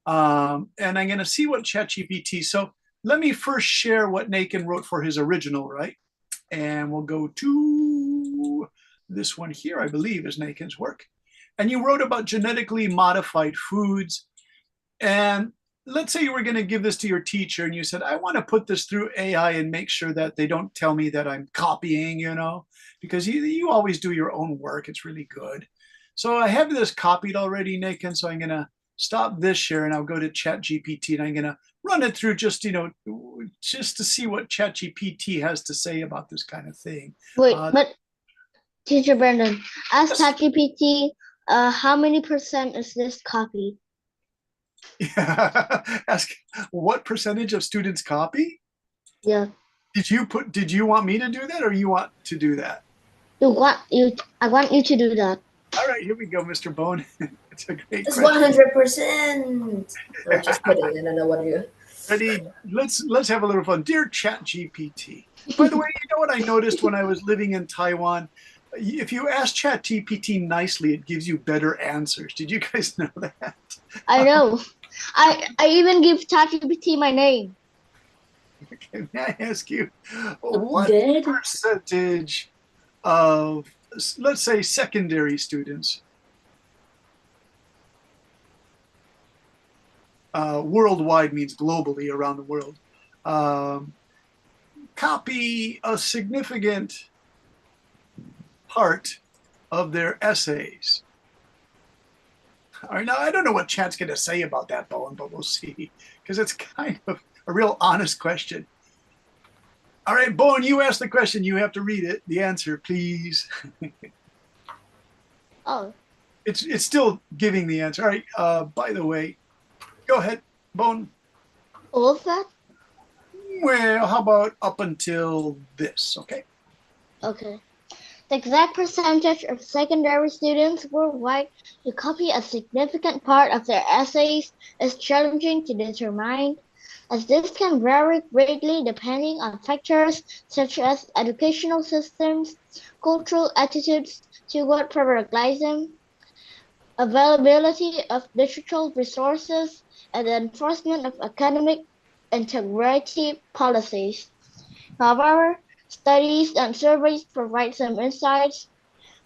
Speaker 2: And I'm going to see what ChatGPT. So let me first share what Nathan wrote for his original, right? And we'll go to this one here, I believe, is Nathan's work. And you wrote about genetically modified foods. And let's say you were going to give this to your teacher and you said, I want to put this through AI and make sure that they don't tell me that I'm copying, because you always do your own work. It's really good. So I have this copied already, Nathan. So I'm going to stop this share and I'll go to ChatGPT and I'm going to run it through just to see what ChatGPT has to say about this kind of thing.
Speaker 11: Wait, but Teacher Brandon, ask
Speaker 2: Yes.
Speaker 11: ChatGPT
Speaker 10: How many percent is this copy?
Speaker 2: Yeah. Ask what percentage of students copy?
Speaker 10: Yeah.
Speaker 2: Did you want me to do that or you want to do that?
Speaker 10: I want you to do that.
Speaker 2: All right, here we go, Mr. Bone. It's a great
Speaker 1: It's
Speaker 2: question.
Speaker 1: 100%. No, just kidding. I don't know what you.
Speaker 2: Ready? Let's have a little fun. Dear Chat GPT. By the way, you know what I noticed when I was living in Taiwan? If you ask Chat GPT nicely, it gives you better answers. Did you guys know that?
Speaker 10: I know. I even give ChatGPT my name.
Speaker 2: Okay, may I ask you, what
Speaker 9: Did
Speaker 2: percentage of, let's say, secondary students worldwide means globally around the world, um, copy a significant part of their essays? All right, now I don't know what Chat's going to say about that, Bowen, but we'll see because it's kind of a real honest question. All right, Bowen, you asked the question. You have to read it. The answer, please.
Speaker 10: Oh,
Speaker 2: It's still giving the answer. All right. By the way, go ahead, Bowen.
Speaker 10: all of that?
Speaker 2: Well, how about up until this? Okay.
Speaker 10: Okay. The exact percentage of secondary students worldwide who copy a significant part of their essays is challenging to determine, as this can vary greatly depending on factors such as educational systems, cultural attitudes toward pluralism, availability of digital resources, and the enforcement of academic integrity policies. However, studies and surveys provide some insights.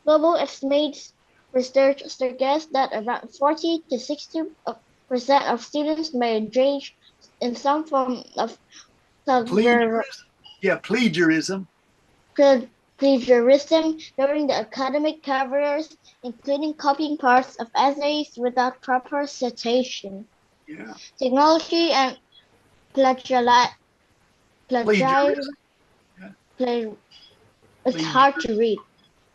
Speaker 10: Global estimates research suggests that around 40 to 60% of students may engage in some form of plagiar-
Speaker 2: Plagiarism. Yeah, plagiarism.
Speaker 10: plagiarism during the academic careers, including copying parts of essays without proper citation.
Speaker 2: Yeah.
Speaker 10: Technology and plagiari- plagiar-
Speaker 2: Plagiarism. Yeah.
Speaker 10: pla- it's hard
Speaker 2: Plagiarism.
Speaker 10: to read.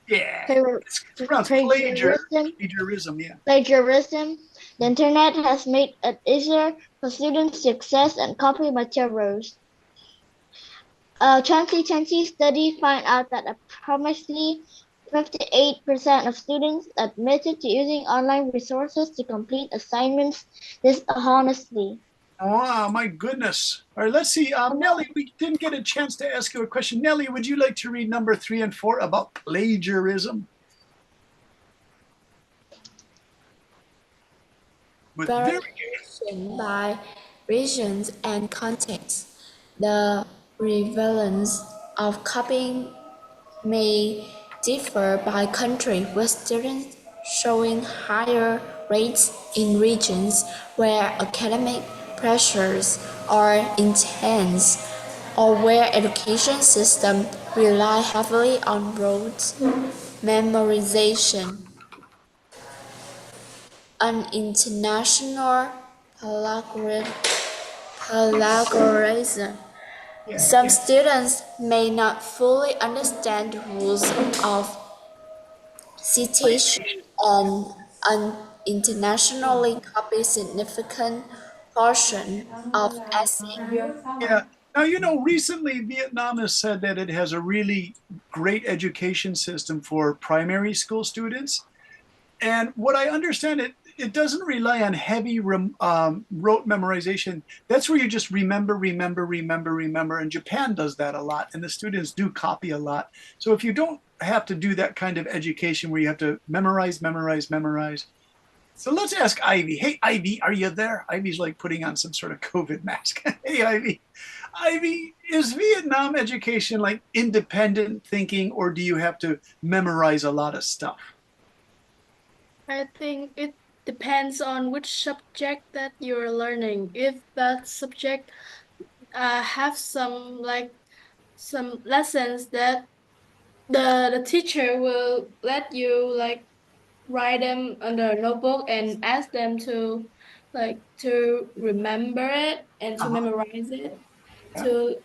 Speaker 2: Yeah.
Speaker 10: Pla-
Speaker 2: It's pronounced
Speaker 10: Plagiarism
Speaker 2: plagiarism. Yeah.
Speaker 10: Plagiarism. The internet has made it easier for students to access and copy materials. A 2020 study found out that approximately 58% of students admitted to using online resources to complete assignments dishonestly.
Speaker 2: Oh, my goodness. All right, let's see. Nellie, we didn't get a chance to ask you a question. Nellie, would you like to read number 3 and 4 about plagiarism? There
Speaker 11: Variation by regions and contexts. The prevalence of copying may differ by country, with students showing higher rates in regions where academic pressures are intense or where education systems rely heavily on rote memorization. An international plagiarism.
Speaker 2: yeah.
Speaker 11: Some students may not fully understand the rules of citation and internationally copy significant portion of essay.
Speaker 2: Yeah. Now, recently Vietnam has said that it has a really great education system for primary school students. And what I understand, it doesn't rely on heavy rote memorization. That's where you just remember, remember, remember, remember. And Japan does that a lot, and the students do copy a lot. So if you don't have to do that kind of education where you have to memorize, memorize, memorize. So let's ask Ivy. Hey, Ivy, are you there? Ivy's like putting on some sort of COVID mask. Hey, Ivy. Ivy, is Vietnam education like independent thinking, or do you have to memorize a lot of stuff?
Speaker 4: I think it depends on which subject that you're learning. If that subject have some lessons that the teacher will let you write them on the notebook and ask them to remember it and to
Speaker 2: Uh-huh.
Speaker 4: memorize it
Speaker 2: Yeah.
Speaker 4: to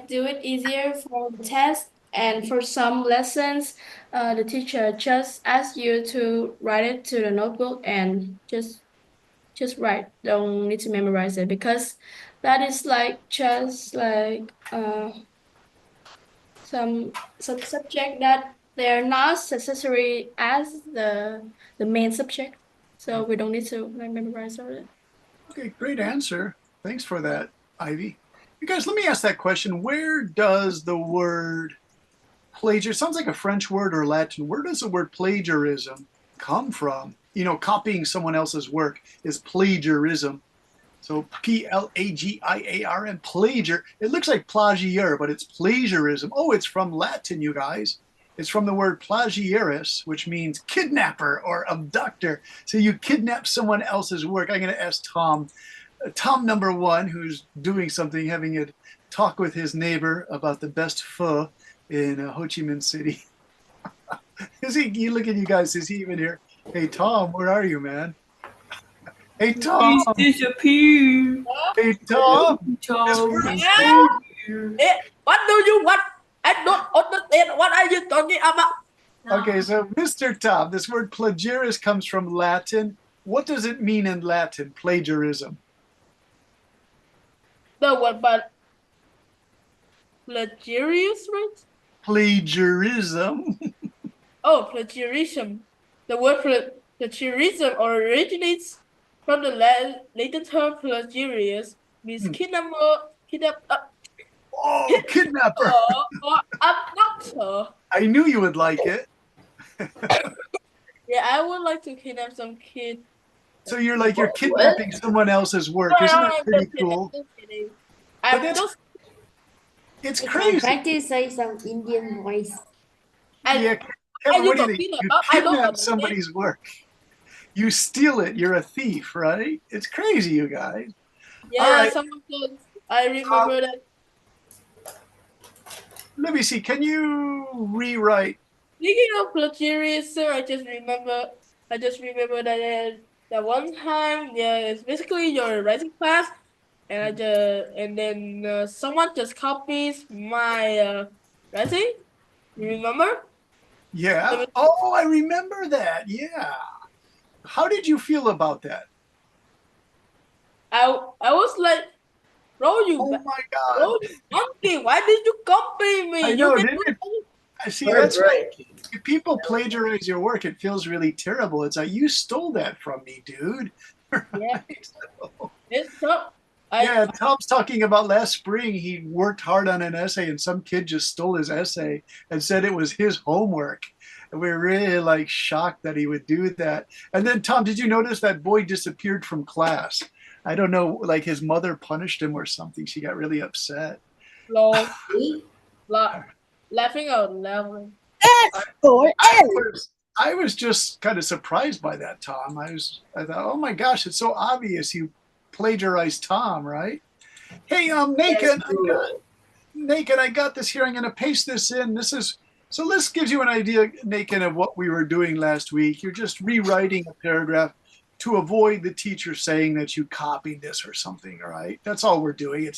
Speaker 4: do it easier for the test And for some lessons, the teacher just asks you to write it to the notebook and just write. Don't need to memorize it because that is like just like some subject that they're not necessary as the main subject. So we don't need to like memorize all it.
Speaker 2: Okay, great answer. Thanks for that, Ivy. You guys, let me ask that question. Where does the word plagiar, sounds like a French word or Latin, where does the word plagiarism come from? You know, copying someone else's work is plagiarism. So Plagiarism, plagiar. It looks like plagiar, but it's plagiarism. Oh, it's from Latin, you guys. It's from the word plagiaris, which means kidnapper or abductor. So you kidnap someone else's work. I'm going to ask Tom, Tom number one, who's doing something, having a talk with his neighbor about the best pho in Ho Chi Minh City. Is he? You look at you guys. Is he even here? Hey, Tom, where are you, man? Hey, Tom.
Speaker 5: Disappear.
Speaker 2: Hey, Tom. This
Speaker 5: Tom
Speaker 2: word
Speaker 5: disappear.
Speaker 4: What do you want? I don't understand. What are you talking about?
Speaker 2: Okay, so Mr. Tom, this word plagiaris comes from Latin. What does it mean in Latin, plagiarism?
Speaker 4: The one but plagiarism, right?
Speaker 2: Plagiarism.
Speaker 4: Oh, plagiarism. The word plagiarism originates from the Latin term plagiarius, means
Speaker 2: Oh, kidnapper.
Speaker 4: or abductor.
Speaker 2: I knew you would like it.
Speaker 4: Yeah, I would like to kidnap some kid.
Speaker 2: So you're kidnapping someone else's work. Isn't that pretty cool?
Speaker 4: Just kidding.
Speaker 2: But
Speaker 4: I'm just
Speaker 2: it's
Speaker 3: I'm
Speaker 2: crazy.
Speaker 3: trying to say some Indian voice.
Speaker 2: Yeah,
Speaker 4: I
Speaker 2: Kevin, what
Speaker 4: you
Speaker 2: do you
Speaker 4: talking
Speaker 2: think? You
Speaker 4: about? I don't
Speaker 2: kidnap
Speaker 4: understand.
Speaker 2: somebody's work. You steal it. You're a thief, right? It's crazy, you guys.
Speaker 4: Yeah,
Speaker 2: All right,
Speaker 4: some of those I
Speaker 2: Tom,
Speaker 4: remember that.
Speaker 2: let me see. Can you rewrite?
Speaker 4: Speaking of plagiarism, I just remember that that one time, yeah, it's basically your writing class, and and then someone just copies my writing. You remember?
Speaker 2: Yeah. Oh, I remember that. Yeah. How did you feel about that?
Speaker 4: I was like, bro,
Speaker 2: Oh my
Speaker 4: bro,
Speaker 2: God.
Speaker 4: you monkey, why did you copy me?
Speaker 2: I
Speaker 4: You
Speaker 2: know,
Speaker 4: can
Speaker 2: didn't
Speaker 4: do
Speaker 2: it?
Speaker 4: it.
Speaker 2: I see. That's right. If people plagiarize your work, it feels really terrible. It's like you stole that from me, dude.
Speaker 4: Yeah,
Speaker 2: So,
Speaker 4: it's tough.
Speaker 2: yeah, Tom's talking about last spring. He worked hard on an essay, and some kid just stole his essay and said it was his homework. And we were really like shocked that he would do that. And then, Tom, did you notice that boy disappeared from class? I don't know, like his mother punished him or something. She got really upset.
Speaker 4: Lol, laughing out loud.
Speaker 6: Or
Speaker 2: I
Speaker 6: L.
Speaker 2: was I was just kind of surprised by that, Tom. I thought, oh my gosh, it's so obvious you plagiarized Tom, right? Hey, Naked, I got this here. I'm gonna paste this in. This is so this gives you an idea, Naked, of what we were doing last week. You're just rewriting a paragraph to avoid the teacher saying that you copied this or something, all right? That's all we're doing.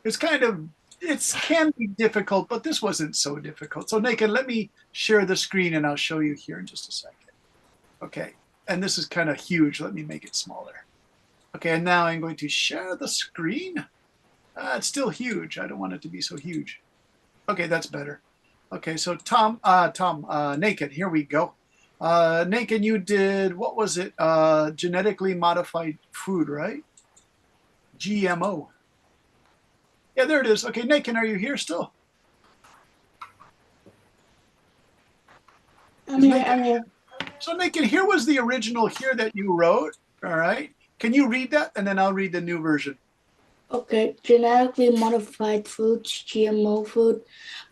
Speaker 2: It's kind of it can be difficult, but this wasn't so difficult. So Naked, let me share the screen and I'll show you here in just a second. Okay, and this is kind of huge. Let me make it smaller. Okay, and now I'm going to share the screen. It's still huge. I don't want it to be so huge. Okay, that's better. Okay, so Naked, here we go. Naked, you did, what was it? Genetically modified food, right? GMO. Yeah, there it is. Okay, Naked, are you here still?
Speaker 10: I'm here. I'm here.
Speaker 2: So Naked, here was the original here that you wrote. All right. Can you read that? And then I'll read the new version.
Speaker 10: Okay, genetically modified foods, GMO food.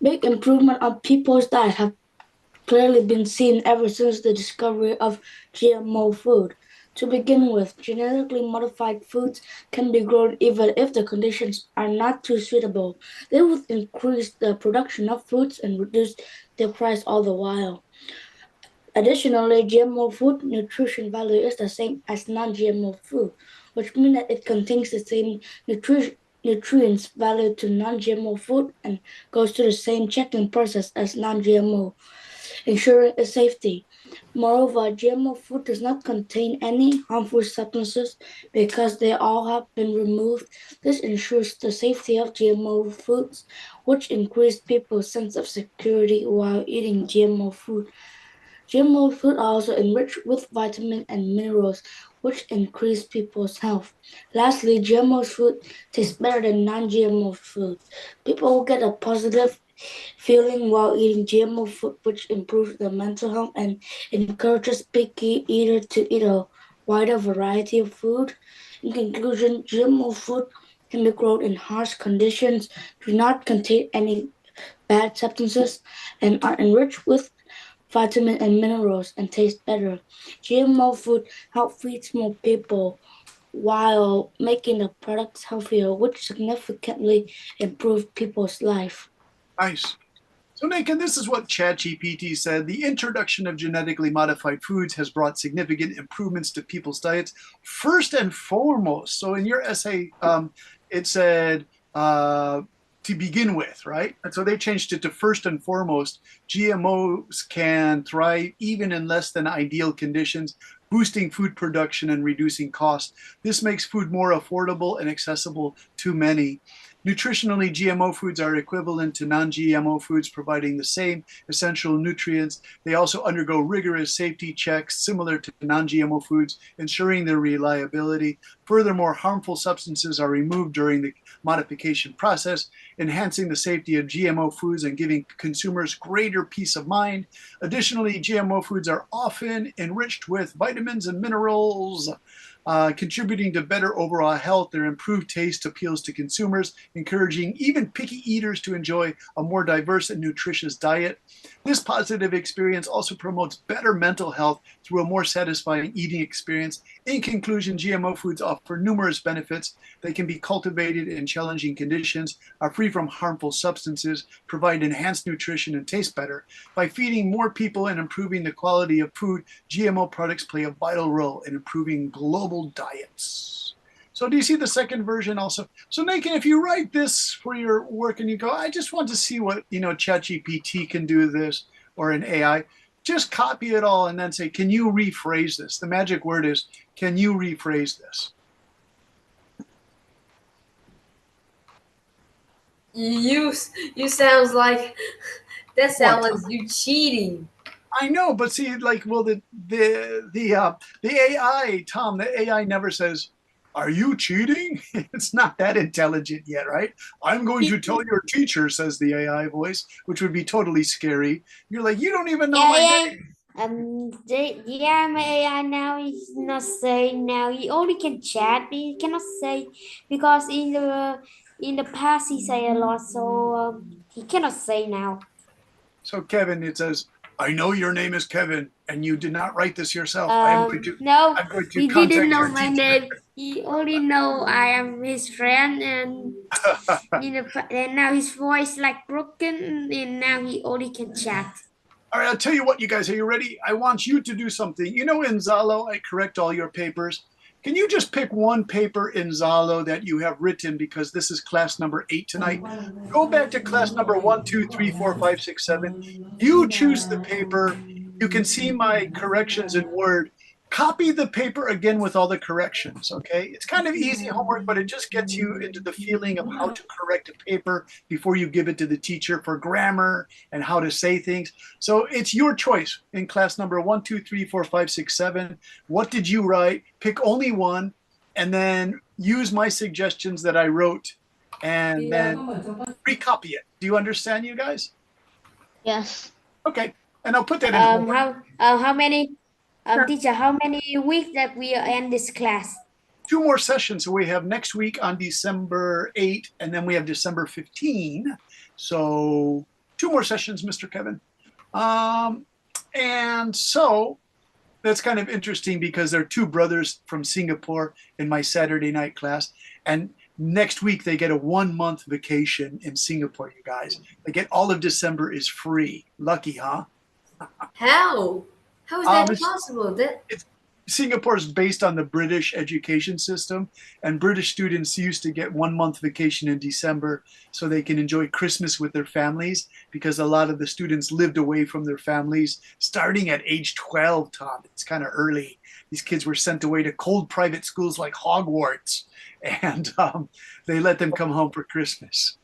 Speaker 10: Big improvement on people's diet have clearly been seen ever since the discovery of GMO food. To begin with, genetically modified foods can be grown even if the conditions are not too suitable. They would increase the production of foods and reduce their price all the while. Additionally, GMO food nutrition value is the same as non-GMO food, which means that it contains the same nutrients value to non-GMO food and goes through the same checking process as non-GMO, ensuring its safety. Moreover, GMO food does not contain any harmful substances because they all have been removed. This ensures the safety of GMO foods, which increase people's sense of security while eating GMO food. GMO food are also enriched with vitamins and minerals, which increase people's health. Lastly, GMO food tastes better than non-GMO food. People will get a positive feeling while eating GMO food, which improves their mental health and encourages picky eaters to eat a wider variety of food. In conclusion, GMO food can be grown in harsh conditions, do not contain any bad substances, and are enriched with vitamins and minerals and taste better. GMO food help feed more people while making the products healthier, which significantly improve people's life.
Speaker 2: Nice. So, Nathan, this is what ChatGPT said. The introduction of genetically modified foods has brought significant improvements to people's diets, first and foremost. So, in your essay, it said to begin with, right? And so they changed it to first and foremost. GMOs can thrive even in less than ideal conditions, boosting food production and reducing costs. This makes food more affordable and accessible to many. Nutritionally, GMO foods are equivalent to non-GMO foods, providing the same essential nutrients. They also undergo rigorous safety checks similar to non-GMO foods, ensuring their reliability. Furthermore, harmful substances are removed during the modification process, enhancing the safety of GMO foods and giving consumers greater peace of mind. Additionally, GMO foods are often enriched with vitamins and minerals, contributing to better overall health. Their improved taste appeals to consumers, encouraging even picky eaters to enjoy a more diverse and nutritious diet. This positive experience also promotes better mental health through a more satisfying eating experience. In conclusion, GMO foods offer numerous benefits. They can be cultivated in challenging conditions, are free from harmful substances, provide enhanced nutrition, and taste better. By feeding more people and improving the quality of food, GMO products play a vital role in improving global diets. So do you see the second version also? So Nathan, if you write this for your work and you go, I just want to see what, ChatGPT can do this, or an AI, just copy it all and then say, can you rephrase this? The magic word is, can you rephrase this?
Speaker 1: You sounds like that sounds
Speaker 2: What?
Speaker 1: like you cheating.
Speaker 2: I know, but see, like, well, the AI, Tom, the AI never says, "Are you cheating?" It's not that intelligent yet, right? I'm going to tell your teacher, says the AI voice, which would be totally scary. You're like, you don't even know my
Speaker 3: Yeah,
Speaker 2: name.
Speaker 3: yeah, my AI now is not saying now. He only can chat, but he cannot say because in the past he say a lot, so he cannot say now.
Speaker 2: So, Kevin, it says, "I know your name is Kevin, and you did not write this yourself. I am going to,
Speaker 3: No,
Speaker 2: I'm going to
Speaker 3: he didn't
Speaker 2: contact
Speaker 3: know
Speaker 2: your
Speaker 3: my
Speaker 2: teacher."
Speaker 3: name. He only know I am his friend, and and now his voice like broken, and now he only can chat.
Speaker 2: All right, I'll tell you what, you guys, are you ready? I want you to do something. You know, in Zalo, I correct all your papers. Can you just pick one paper in Zalo that you have written, because this is class number 8 tonight? Go back to class number 1, 2, 3, 4, 5, 6, 7. You choose the paper. You can see my corrections in Word. Copy the paper again with all the corrections, okay? It's kind of easy homework, but it just gets you into the feeling of how to correct a paper before you give it to the teacher, for grammar and how to say things. So it's your choice in class number 1, 2, 3, 4, 5, 6, 7. What did you write? Pick only one, and then use my suggestions that I wrote, and then recopy it. Do you understand, you guys?
Speaker 7: Yes.
Speaker 2: Okay. And I'll put that in homework.
Speaker 3: How many teacher, how many weeks that we end this class?
Speaker 2: 2 more sessions. So we have next week on December 8, and then we have December 15. So 2 more sessions, Mr. Kevin. And so that's kind of interesting because there are 2 brothers from Singapore in my Saturday night class. And next week they get a 1 month vacation in Singapore, you guys. They get all of December is free. Lucky, huh?
Speaker 1: How? How is that
Speaker 2: It's,
Speaker 1: possible? That
Speaker 2: it's Singapore is based on the British education system, and British students used to get 1 month vacation in December so they can enjoy Christmas with their families, because a lot of the students lived away from their families starting at age 12, Tom. It's kind of early. These kids were sent away to cold private schools like Hogwarts, and they let them come home for Christmas.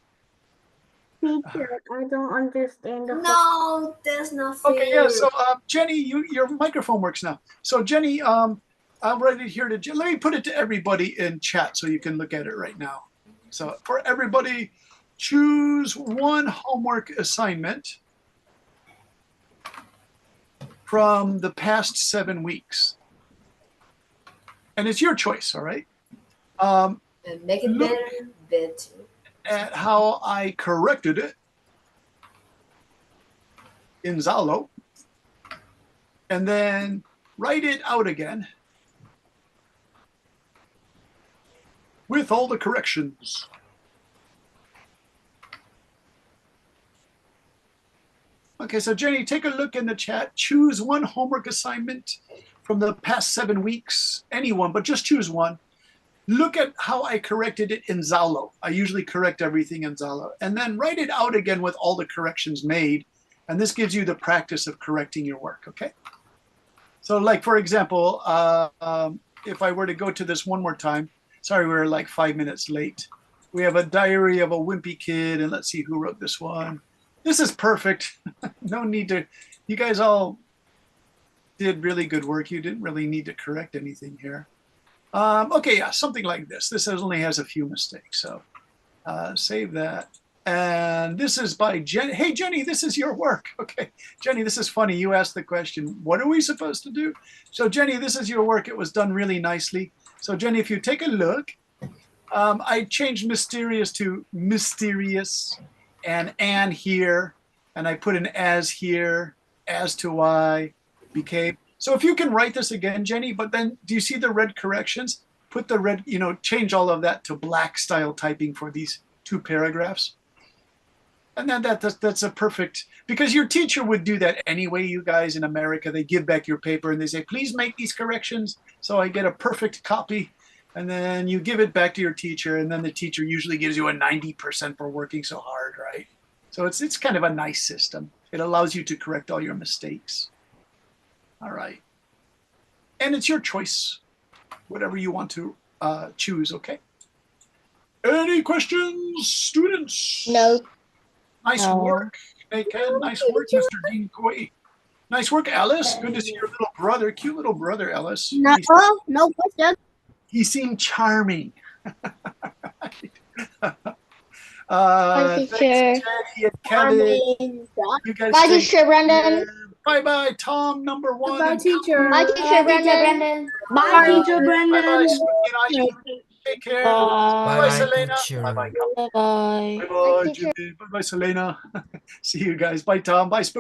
Speaker 10: Teacher, I don't understand the
Speaker 1: No, that's not fair.
Speaker 2: Okay, yeah. So Jenny, your microphone works now. So Jenny, I'll write it here to. Let me put it to everybody in chat so you can look at it right now. So for everybody, choose one homework assignment from the past 7 weeks, and it's your choice. All right.
Speaker 1: And make it
Speaker 2: Look
Speaker 1: better.
Speaker 2: at how I corrected it in Zalo, and then write it out again with all the corrections. Okay, so Jenny, take a look in the chat. Choose one homework assignment from the past 7 weeks, anyone, but just choose one. Look at how I corrected it in Zalo. I usually correct everything in Zalo. And then write it out again with all the corrections made. And this gives you the practice of correcting your work, okay? So like, for example, if I were to go to this one more time, sorry, we're like 5 minutes late. We have a diary of a wimpy kid, and let's see who wrote this one. This is perfect. No need to, you guys all did really good work. You didn't really need to correct anything here. Okay, yeah, something like this. This only has a few mistakes, so save that. And this is by Jenny. Hey, Jenny, this is your work. Okay, Jenny, this is funny. You asked the question, what are we supposed to do? So, Jenny, this is your work. It was done really nicely. So, Jenny, if you take a look, I changed mysterious to mysterious, and here, and I put an as here, as to why, became. So if you can write this again, Jenny, but then do you see the red corrections? Put the red, change all of that to black style typing for these 2 paragraphs. And then that's a perfect, because your teacher would do that anyway, you guys in America. They give back your paper and they say, please make these corrections. So I get a perfect copy. And then you give it back to your teacher. And then the teacher usually gives you a 90% for working so hard, right? So it's kind of a nice system. It allows you to correct all your mistakes. All right. And it's your choice, whatever you want to choose, okay? Any questions, students?
Speaker 7: No.
Speaker 2: Nice work, Nathan. Nice work, Mr. Dean Coy. Nice work, Alice. Good to see your little brother. Cute little brother, Alice.
Speaker 6: No question.
Speaker 2: He seemed charming.
Speaker 7: Bye,
Speaker 2: Thanks,
Speaker 7: teacher.
Speaker 2: Teddy and Kevin. You guys
Speaker 7: Bye,
Speaker 2: take
Speaker 7: teacher Brandon.
Speaker 2: care. Bye-bye, Tom, number 1.
Speaker 9: Bye,
Speaker 2: and
Speaker 9: teacher.
Speaker 7: Bye, teacher Brandon.
Speaker 3: Bye,
Speaker 9: Teacher
Speaker 2: Bye-bye,
Speaker 9: Brandon.
Speaker 2: Snooki and Ivy. Take care.
Speaker 7: Bye.
Speaker 2: Bye-bye,
Speaker 5: Bye,
Speaker 2: Selena.
Speaker 5: teacher.
Speaker 2: Bye-bye,
Speaker 7: Bye.
Speaker 2: Bye-bye, Jimmy. Bye-bye, Selena. See you guys. Bye, Tom. Bye, Spooky.